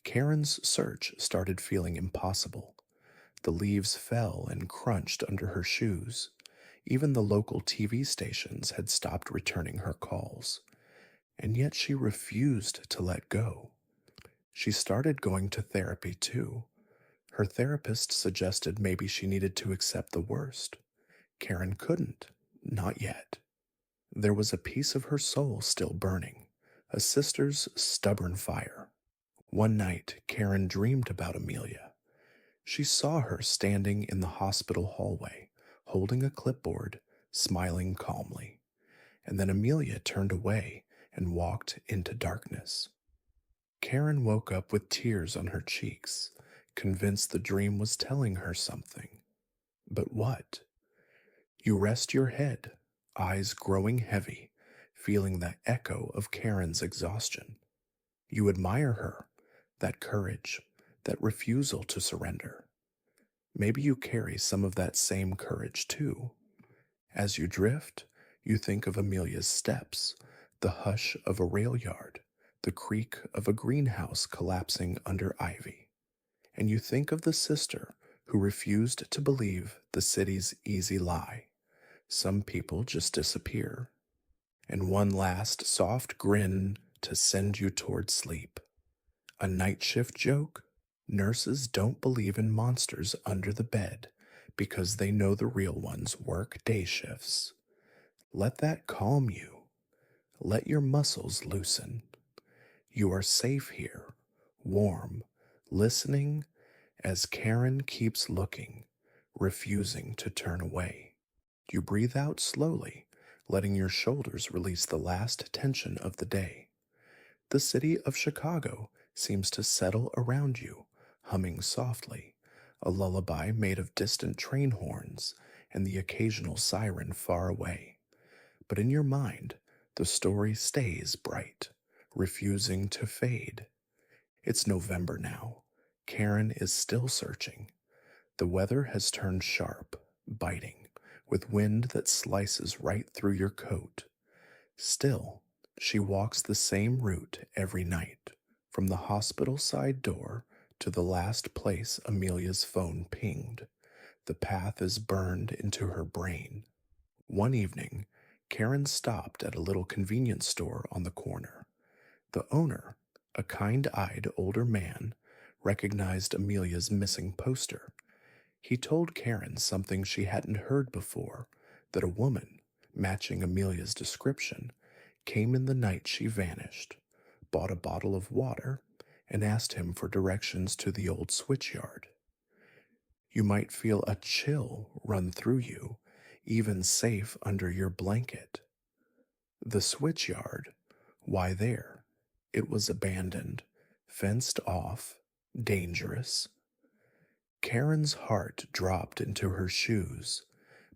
Karen's search started feeling impossible. The leaves fell and crunched under her shoes. Even the local TV stations had stopped returning her calls. And yet she refused to let go. She started going to therapy too. Her therapist suggested maybe she needed to accept the worst. Karen couldn't, not yet. There was a piece of her soul still burning, a sister's stubborn fire. One night, Karen dreamed about Amelia. She saw her standing in the hospital hallway, holding a clipboard, smiling calmly. And then Amelia turned away and walked into darkness. Karen woke up with tears on her cheeks, convinced the dream was telling her something. But what? You rest your head, eyes growing heavy, feeling the echo of Karen's exhaustion. You admire her, that courage, that refusal to surrender. Maybe you carry some of that same courage too. As you drift, you think of Amelia's steps, the hush of a rail yard, the creak of a greenhouse collapsing under ivy. And you think of the sister who refused to believe the city's easy lie. Some people just disappear. And one last soft grin to send you toward sleep. A night shift joke? Nurses don't believe in monsters under the bed because they know the real ones work day shifts. Let that calm you. Let your muscles loosen. You are safe here, warm, listening as Karen keeps looking, refusing to turn away. You breathe out slowly, letting your shoulders release the last tension of the day. The city of Chicago seems to settle around you, humming softly, a lullaby made of distant train horns and the occasional siren far away. But in your mind, the story stays bright, refusing to fade. It's November now. Karen is still searching. The weather has turned sharp, biting, with wind that slices right through your coat. Still, she walks the same route every night, from the hospital side door to the last place Amelia's phone pinged. The path is burned into her brain. One evening, Karen stopped at a little convenience store on the corner. The owner, a kind eyed older man, recognized Amelia's missing poster. He told Karen something she hadn't heard before, that a woman, matching Amelia's description, came in the night she vanished, bought a bottle of water, and asked him for directions to the old switchyard. You might feel a chill run through you, even safe under your blanket. The switchyard, why there? It was abandoned, fenced off, dangerous. Karen's heart dropped into her shoes,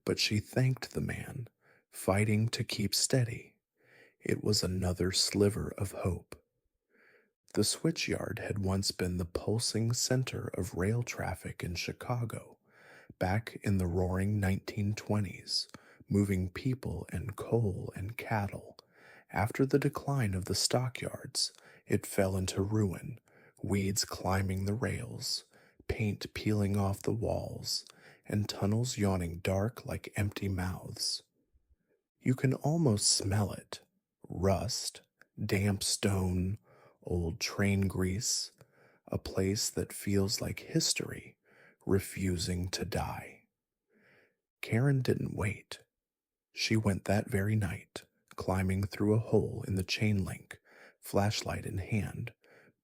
but she thanked the man, fighting to keep steady. It was another sliver of hope. The switchyard had once been the pulsing center of rail traffic in Chicago, back in the roaring 1920s, moving people and coal and cattle. After the decline of the stockyards, it fell into ruin, weeds climbing the rails, paint peeling off the walls, and tunnels yawning dark like empty mouths. You can almost smell it: rust, damp stone, old train grease, a place that feels like history, refusing to die. Karen didn't wait. She went that very night, climbing through a hole in the chain link, flashlight in hand,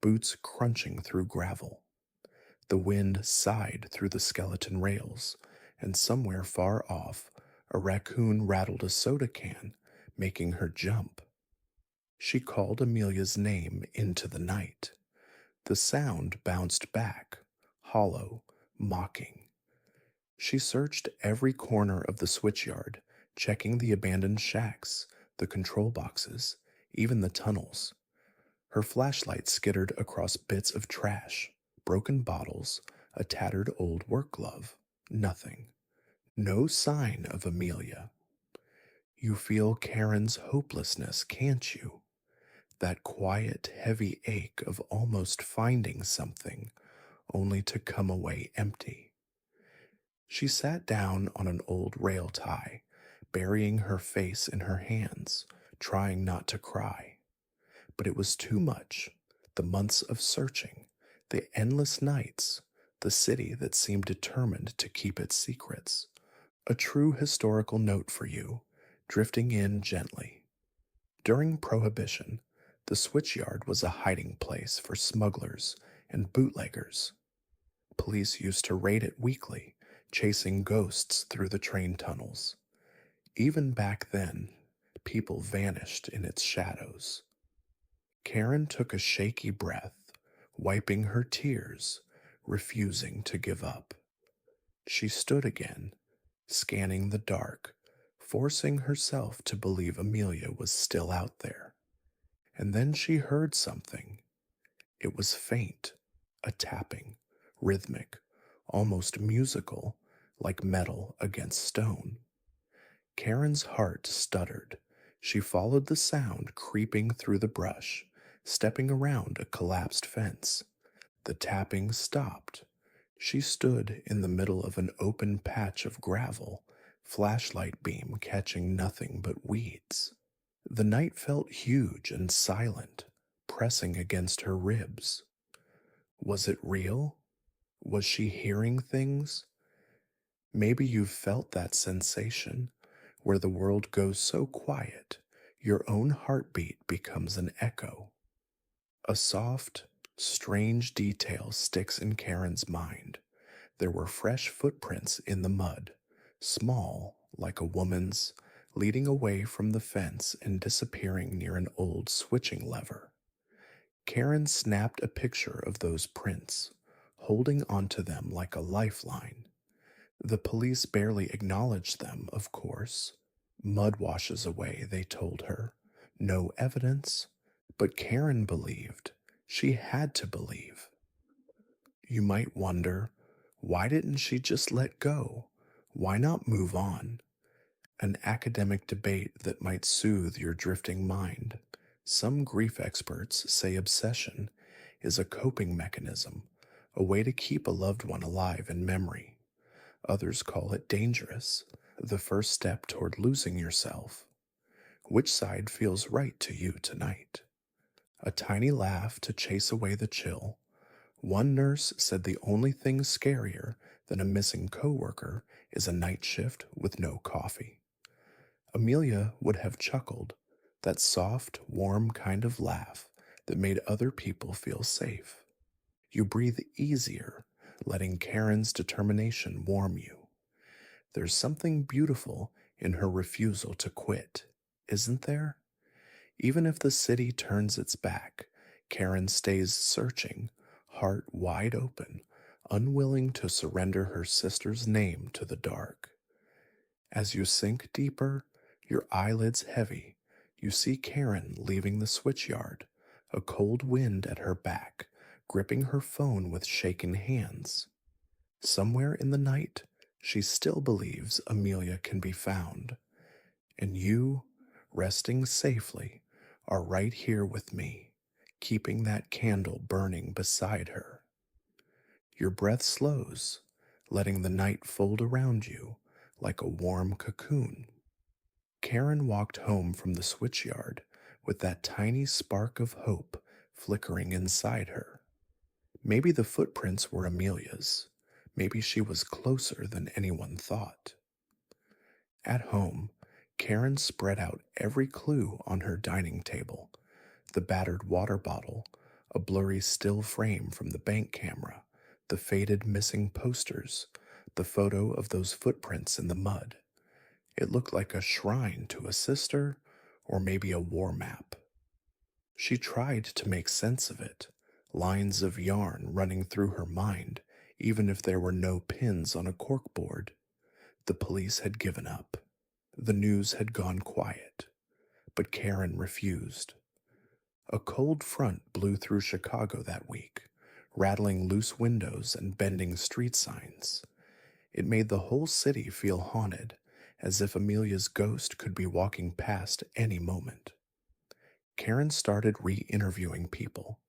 boots crunching through gravel. The wind sighed through the skeleton rails, and somewhere far off, a raccoon rattled a soda can, making her jump. She called Amelia's name into the night. The sound bounced back, hollow, mocking. She searched every corner of the switchyard, checking the abandoned shacks, the control boxes, even the tunnels. Her flashlight skittered across bits of trash, broken bottles, a tattered old work glove. Nothing. No sign of Amelia. You feel Karen's hopelessness, can't you? That quiet, heavy ache of almost finding something, only to come away empty. She sat down on an old rail tie, burying her face in her hands, trying not to cry. But it was too much. The months of searching, the endless nights, the city that seemed determined to keep its secrets. A true historical note for you, drifting in gently. During Prohibition, the switchyard was a hiding place for smugglers and bootleggers. Police used to raid it weekly, chasing ghosts through the train tunnels. Even back then, people vanished in its shadows. Karen took a shaky breath, wiping her tears, refusing to give up. She stood again, scanning the dark, forcing herself to believe Amelia was still out there. And then she heard something. It was faint, a tapping, rhythmic, almost musical, like metal against stone. Karen's heart stuttered. She followed the sound creeping through the brush, stepping around a collapsed fence. The tapping stopped. She stood in the middle of an open patch of gravel, flashlight beam catching nothing but weeds. The night felt huge and silent, pressing against her ribs. Was it real? Was she hearing things? Maybe you've felt that sensation where the world goes so quiet, your own heartbeat becomes an echo. A soft, strange detail sticks in Karen's mind. There were fresh footprints in the mud, small like a woman's, leading away from the fence and disappearing near an old switching lever. Karen snapped a picture of those prints, holding onto them like a lifeline. The police barely acknowledged them, of course. Mud washes away, they told her. No evidence. But Karen believed. She had to believe. You might wonder, why didn't she just let go? Why not move on? An academic debate that might soothe your drifting mind. Some grief experts say obsession is a coping mechanism, a way to keep a loved one alive in memory. Others call it dangerous, the first step toward losing yourself. Which side feels right to you tonight? A tiny laugh to chase away the chill. One nurse said the only thing scarier than a missing coworker is a night shift with no coffee. Amelia would have chuckled, that soft, warm kind of laugh that made other people feel safe. You breathe easier, letting Karen's determination warm you. There's something beautiful in her refusal to quit, isn't there? Even if the city turns its back, Karen stays searching, heart wide open, unwilling to surrender her sister's name to the dark. As you sink deeper, your eyelids heavy, you see Karen leaving the switchyard, a cold wind at her back, gripping her phone with shaken hands. Somewhere in the night, she still believes Amelia can be found. And you, resting safely, are right here with me, keeping that candle burning beside her. Your breath slows, letting the night fold around you like a warm cocoon. Karen walked home from the switchyard with that tiny spark of hope flickering inside her. Maybe the footprints were Amelia's. Maybe she was closer than anyone thought. At home, Karen spread out every clue on her dining table: the battered water bottle, a blurry still frame from the bank camera, the faded missing posters, the photo of those footprints in the mud. It looked like a shrine to a sister, or maybe a war map. She tried to make sense of it, lines of yarn running through her mind, even if there were no pins on a corkboard. The police had given up. The news had gone quiet. But Karen refused. A cold front blew through Chicago that week, rattling loose windows and bending street signs. It made the whole city feel haunted, as if Amelia's ghost could be walking past any moment. Karen started re-interviewing people.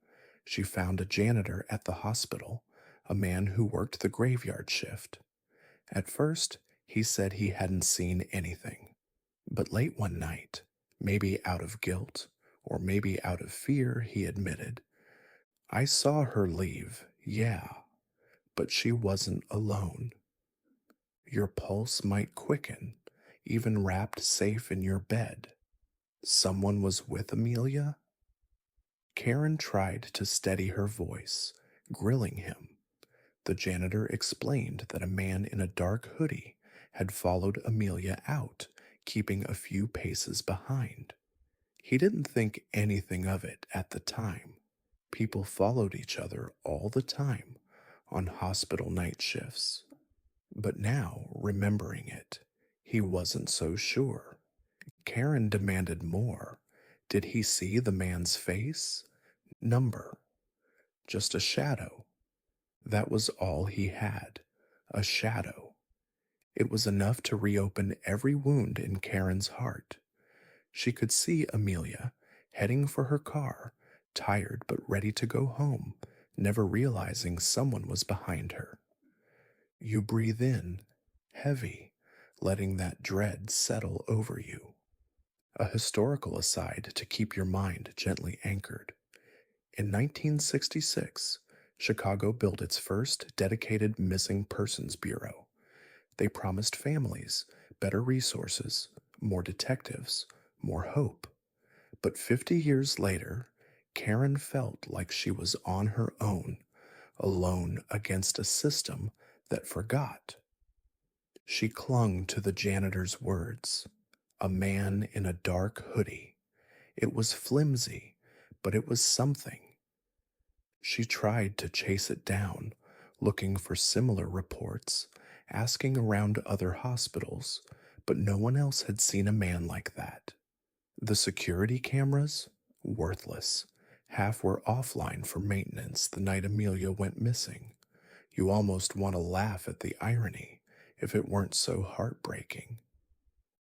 She found a janitor at the hospital, a man who worked the graveyard shift. At first, he said he hadn't seen anything. But late one night, maybe out of guilt, or maybe out of fear, he admitted, "I saw her leave, yeah, but she wasn't alone." Your pulse might quicken, even wrapped safe in your bed. Someone was with Amelia? Karen tried to steady her voice, grilling him. The janitor explained that a man in a dark hoodie had followed Amelia out, keeping a few paces behind. He didn't think anything of it at the time. People followed each other all the time on hospital night shifts. But now, remembering it, he wasn't so sure. Karen demanded more. Did he see the man's face? Number. Just a shadow. That was all he had. A shadow. It was enough to reopen every wound in Karen's heart. She could see Amelia heading for her car, tired but ready to go home, never realizing someone was behind her. You breathe in, heavy, letting that dread settle over you. A historical aside to keep your mind gently anchored. In 1966, Chicago built its first dedicated missing persons bureau. They promised families better resources, more detectives, more hope. But 50 years later, Karen felt like she was on her own, alone against a system that forgot. She clung to the janitor's words, a man in a dark hoodie. It was flimsy, but it was something. She tried to chase it down, looking for similar reports, asking around other hospitals, but no one else had seen a man like that. The security cameras? Worthless. Half were offline for maintenance the night Amelia went missing. You almost want to laugh at the irony if it weren't so heartbreaking.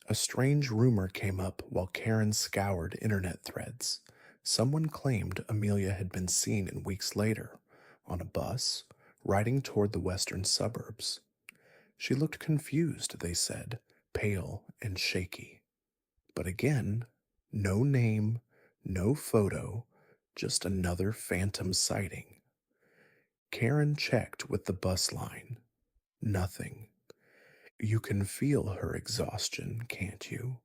A strange rumor came up while Karen scoured internet threads. Someone claimed Amelia had been seen in weeks later, on a bus, riding toward the western suburbs. She looked confused, they said, pale and shaky. But again, no name, no photo, just another phantom sighting. Karen checked with the bus line. Nothing. You can feel her exhaustion, can't you?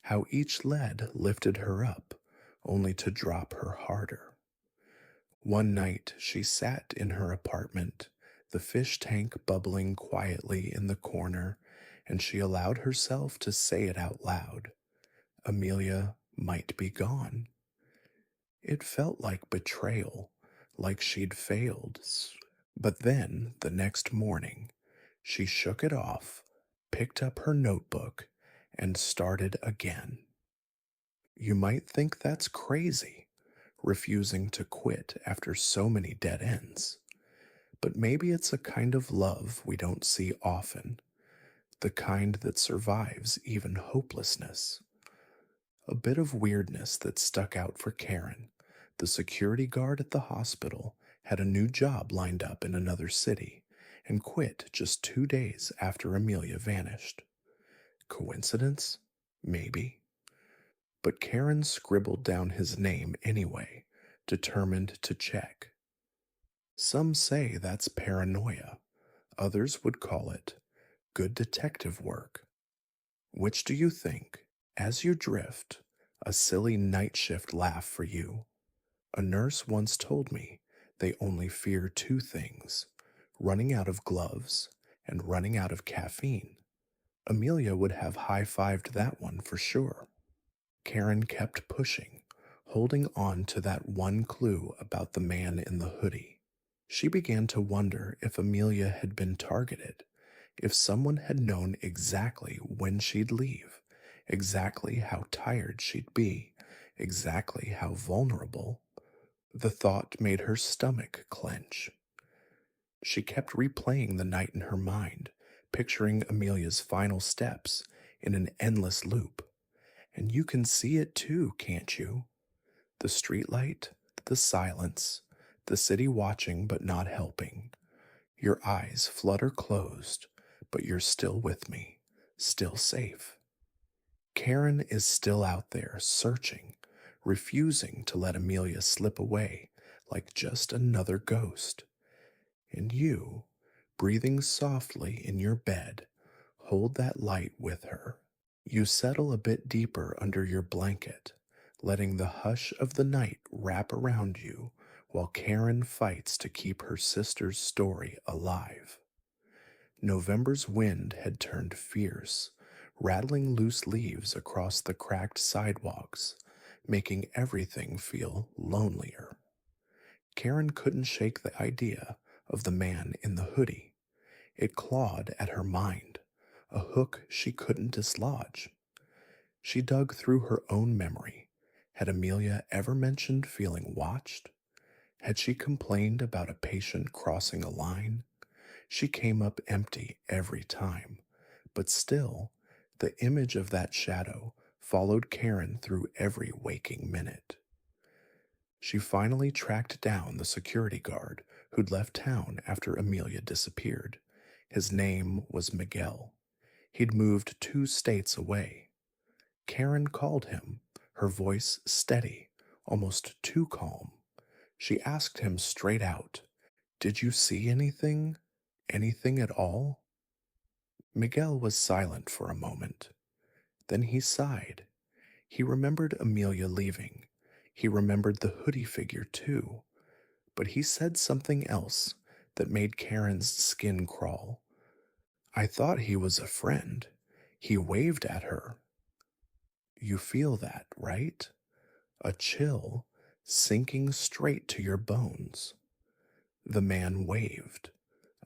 How each lead lifted her up, only to drop her harder. One night she sat in her apartment, the fish tank bubbling quietly in the corner, and she allowed herself to say it out loud. Amelia might be gone. It felt like betrayal, like she'd failed. But then, the next morning, she shook it off, picked up her notebook, and started again. You might think that's crazy, refusing to quit after so many dead ends. But maybe it's a kind of love we don't see often, the kind that survives even hopelessness. A bit of weirdness that stuck out for Karen. The security guard at the hospital had a new job lined up in another city and quit just 2 days after Amelia vanished. Coincidence? Maybe. But Karen scribbled down his name anyway, determined to check. Some say that's paranoia. Others would call it good detective work. Which do you think? As you drift, a silly night shift laugh for you. A nurse once told me they only fear two things: running out of gloves and running out of caffeine. Amelia would have high-fived that one for sure. Karen kept pushing, holding on to that one clue about the man in the hoodie. She began to wonder if Amelia had been targeted, if someone had known exactly when she'd leave, exactly how tired she'd be, exactly how vulnerable. The thought made her stomach clench. She kept replaying the night in her mind, picturing Amelia's final steps in an endless loop. And you can see it too, can't you? The streetlight, the silence, the city watching but not helping. Your eyes flutter closed, but you're still with me, still safe. Karen is still out there searching, refusing to let Amelia slip away like just another ghost. And you, breathing softly in your bed, hold that light with her. You settle a bit deeper under your blanket, letting the hush of the night wrap around you while Karen fights to keep her sister's story alive. November's wind had turned fierce, rattling loose leaves across the cracked sidewalks, making everything feel lonelier. Karen couldn't shake the idea of the man in the hoodie. It clawed at her mind, a hook she couldn't dislodge. She dug through her own memory. Had Amelia ever mentioned feeling watched? Had she complained about a patient crossing a line? She came up empty every time, but still, the image of that shadow followed Karen through every waking minute. She finally tracked down the security guard who'd left town after Amelia disappeared. His name was Miguel. He'd moved 2 states away. Karen called him, her voice steady, almost too calm. She asked him straight out, Did you see anything? Anything at all? Miguel was silent for a moment. Then he sighed. He remembered Amelia leaving. He remembered the hoodie figure too. But he said something else that made Karen's skin crawl. I thought he was a friend. He waved at her. You feel that, right? A chill sinking straight to your bones. The man waved.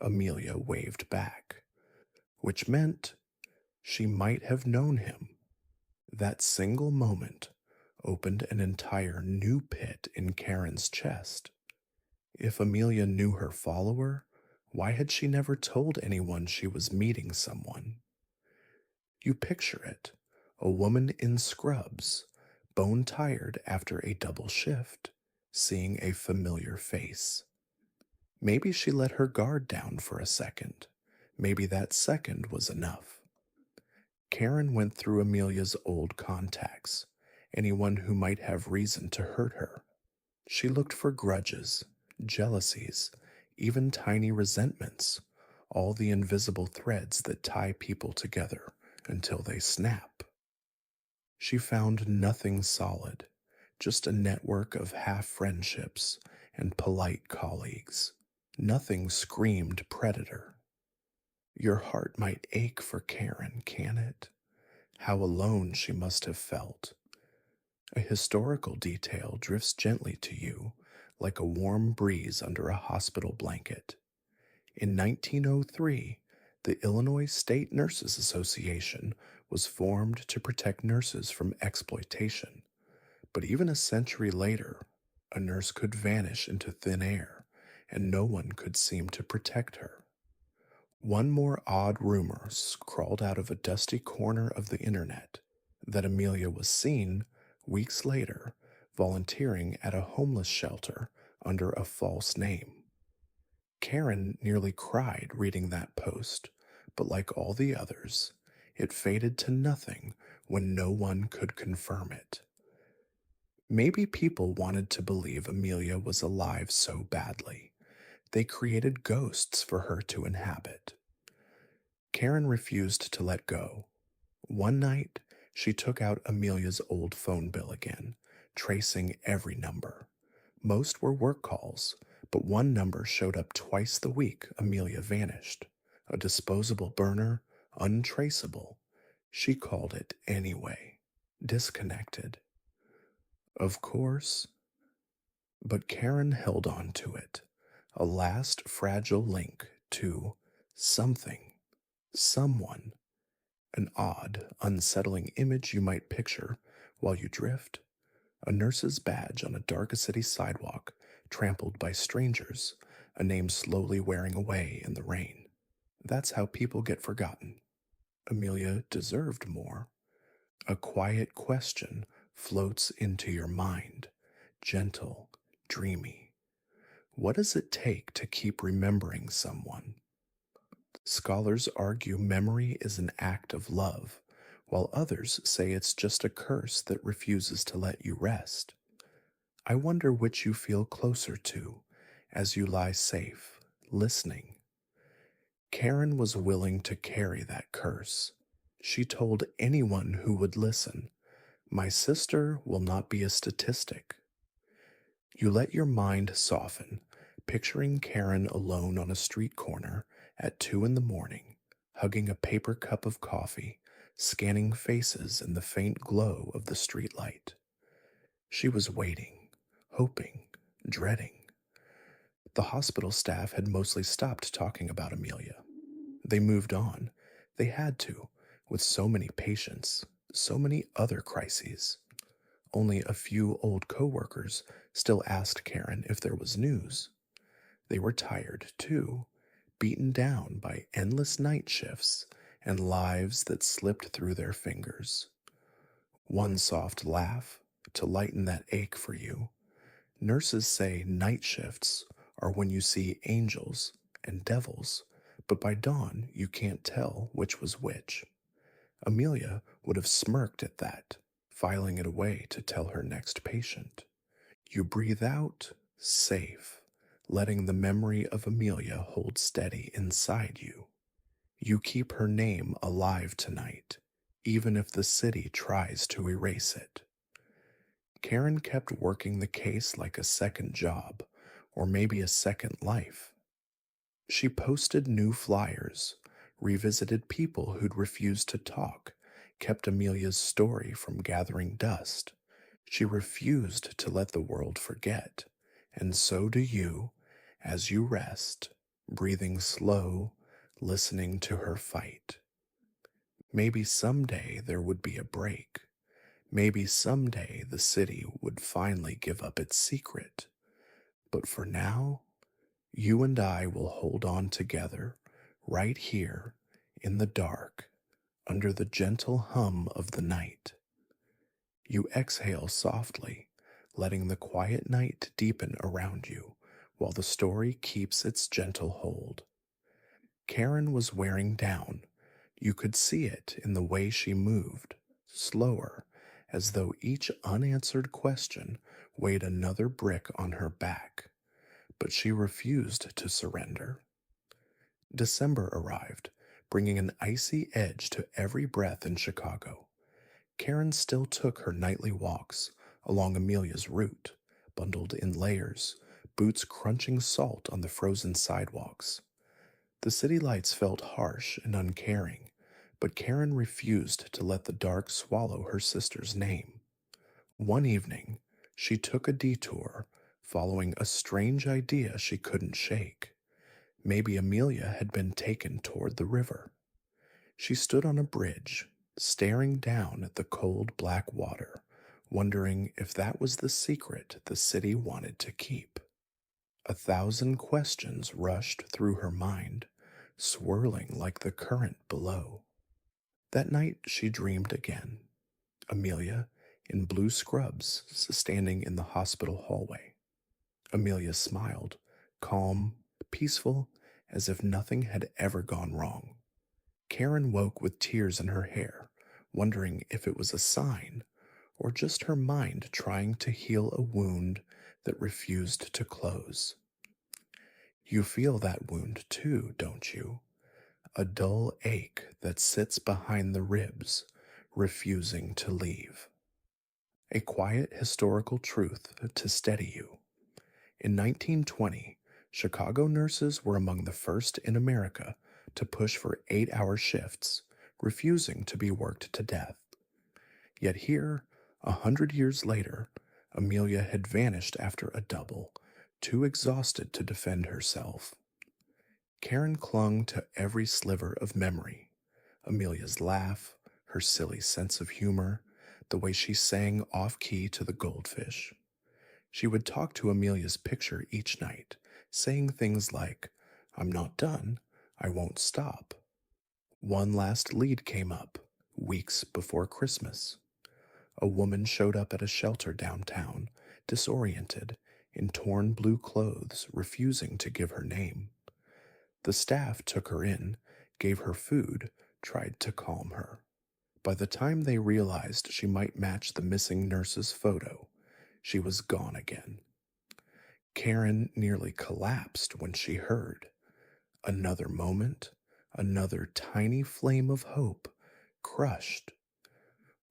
Amelia waved back, which meant she might have known him. That single moment opened an entire new pit in Karen's chest. If Amelia knew her follower, why had she never told anyone she was meeting someone? You picture it, a woman in scrubs, bone tired after a double shift, seeing a familiar face. Maybe she let her guard down for a second. Maybe that second was enough. Karen went through Amelia's old contacts, anyone who might have reason to hurt her. She looked for grudges, jealousies, even tiny resentments, all the invisible threads that tie people together until they snap. She found nothing solid, just a network of half friendships and polite colleagues. Nothing screamed predator. Your heart might ache for Karen, can it? How alone she must have felt. A historical detail drifts gently to you like a warm breeze under a hospital blanket. In 1903, the Illinois State Nurses Association was formed to protect nurses from exploitation. But even a century later, a nurse could vanish into thin air, and no one could seem to protect her. One more odd rumor crawled out of a dusty corner of the internet that Amelia was seen, weeks later, volunteering at a homeless shelter under a false name. Karen nearly cried reading that post, but like all the others, it faded to nothing when no one could confirm it. Maybe people wanted to believe Amelia was alive so badly. They created ghosts for her to inhabit. Karen refused to let go. One night, she took out Amelia's old phone bill again, tracing every number. Most were work calls, but one number showed up twice the week Amelia vanished. A disposable burner, untraceable. She called it anyway. Disconnected. Of course, but Karen held on to it. A last fragile link to something, someone, an odd, unsettling image you might picture while you drift. A nurse's badge on a dark city sidewalk, trampled by strangers, a name slowly wearing away in the rain. That's how people get forgotten. Amelia deserved more. A quiet question floats into your mind, gentle, dreamy. What does it take to keep remembering someone? Scholars argue memory is an act of love, while others say it's just a curse that refuses to let you rest. I wonder which you feel closer to as you lie safe, listening. Karen was willing to carry that curse. She told anyone who would listen, "My sister will not be a statistic." You let your mind soften, picturing Karen alone on a street corner at 2 in the morning, hugging a paper cup of coffee, scanning faces in the faint glow of the streetlight. She was waiting, hoping, dreading. The hospital staff had mostly stopped talking about Amelia. They moved on. They had to, with so many patients, so many other crises. Only a few old coworkers still asked Karen if there was news. They were tired, too, beaten down by endless night shifts and lives that slipped through their fingers. One soft laugh to lighten that ache for you. Nurses say night shifts are when you see angels and devils, but by dawn you can't tell which was which. Amelia would have smirked at that, filing it away to tell her next patient. You breathe out, safe, letting the memory of Amelia hold steady inside you. You keep her name alive tonight, even if the city tries to erase it. Karen kept working the case like a second job, or maybe a second life. She posted new flyers, revisited people who'd refused to talk, kept Amelia's story from gathering dust. She refused to let the world forget, and so do you, as you rest, breathing slow, listening to her fight. Maybe someday there would be a break. Maybe someday the city would finally give up its secret. But for now, you and I will hold on together, right here, in the dark, under the gentle hum of the night. You exhale softly, letting the quiet night deepen around you, while the story keeps its gentle hold. Karen was wearing down. You could see it in the way she moved, slower, as though each unanswered question weighed another brick on her back. But she refused to surrender. December arrived, bringing an icy edge to every breath in Chicago. Karen still took her nightly walks along Amelia's route, bundled in layers, boots crunching salt on the frozen sidewalks. The city lights felt harsh and uncaring, but Karen refused to let the dark swallow her sister's name. One evening, she took a detour, following a strange idea she couldn't shake. Maybe Amelia had been taken toward the river. She stood on a bridge, staring down at the cold black water, wondering if that was the secret the city wanted to keep. 1,000 questions rushed through her mind, swirling like the current below. That night she dreamed again. Amelia, in blue scrubs, standing in the hospital hallway. Amelia smiled, calm, peaceful, as if nothing had ever gone wrong. Karen woke with tears in her hair, wondering if it was a sign or just her mind trying to heal a wound that refused to close. You feel that wound too, don't you? A dull ache that sits behind the ribs, refusing to leave. A quiet historical truth to steady you. In 1920, Chicago nurses were among the first in America to push for 8-hour shifts, refusing to be worked to death. Yet here, 100 years later, Amelia had vanished after a double, too exhausted to defend herself. Karen clung to every sliver of memory. Amelia's laugh, her silly sense of humor, the way she sang off-key to the goldfish. She would talk to Amelia's picture each night, saying things like, "I'm not done, I won't stop." One last lead came up, weeks before Christmas. A woman showed up at a shelter downtown, disoriented, in torn blue clothes, refusing to give her name. The staff took her in, gave her food, tried to calm her. By the time they realized she might match the missing nurse's photo, she was gone again. Karen nearly collapsed when she heard. Another moment, another tiny flame of hope, crushed.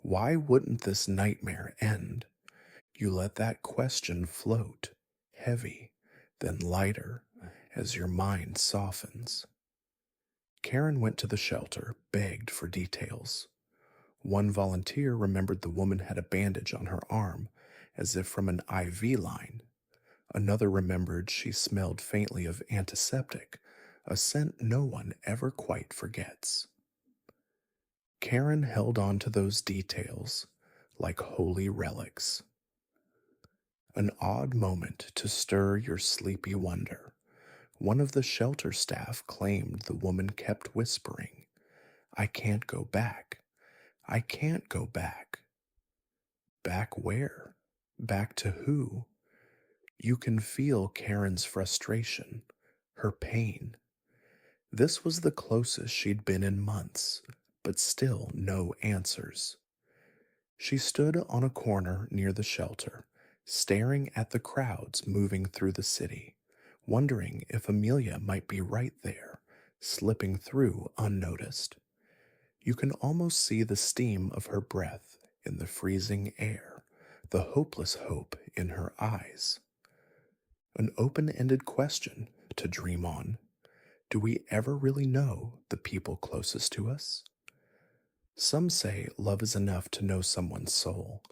Why wouldn't this nightmare end? You let that question float, heavy, then lighter, as your mind softens. Karen went to the shelter, begged for details. One volunteer remembered the woman had a bandage on her arm, as if from an IV line. Another remembered she smelled faintly of antiseptic, a scent no one ever quite forgets. Karen held on to those details like holy relics. An odd moment to stir your sleepy wonder. One of the shelter staff claimed the woman kept whispering, "I can't go back. I can't go back." Back where? Back to who? You can feel Karen's frustration, her pain. This was the closest she'd been in months, but still no answers. She stood on a corner near the shelter, staring at the crowds moving through the city, wondering if Amelia might be right there, slipping through unnoticed. You can almost see the steam of her breath in the freezing air, the hopeless hope in her eyes. An open ended question to dream on. Do we ever really know the people closest to us? Some say love is enough to know someone's soul.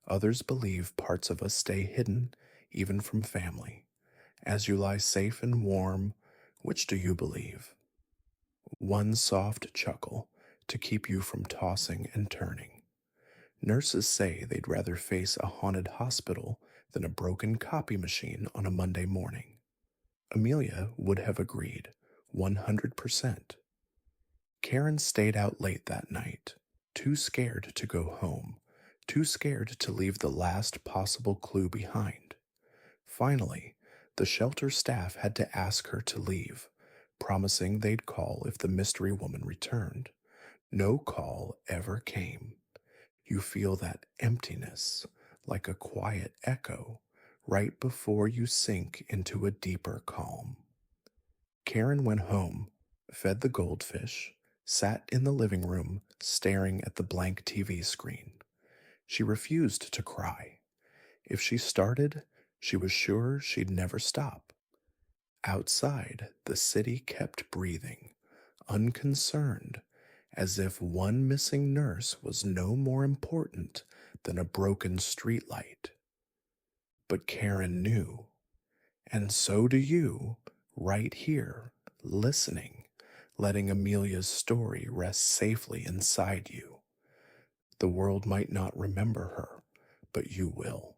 Others believe parts of us stay hidden, even from family. As you lie safe and warm, which do you believe? One soft chuckle to keep you from tossing and turning. Nurses say they'd rather face a haunted hospital than a broken copy machine on a Monday morning. Amelia would have agreed, 100%. Karen stayed out late that night, too scared to go home, too scared to leave the last possible clue behind. Finally, the shelter staff had to ask her to leave, promising they'd call if the mystery woman returned. No call ever came. You feel that emptiness, like a quiet echo, right before you sink into a deeper calm. Karen went home, fed the goldfish, sat in the living room staring at the blank TV screen. She refused to cry. If she started, she was sure she'd never stop. Outside, the city kept breathing, unconcerned, as if one missing nurse was no more important than a broken streetlight. But Karen knew, and so do you, right here, listening, letting Amelia's story rest safely inside you. The world might not remember her, but you will.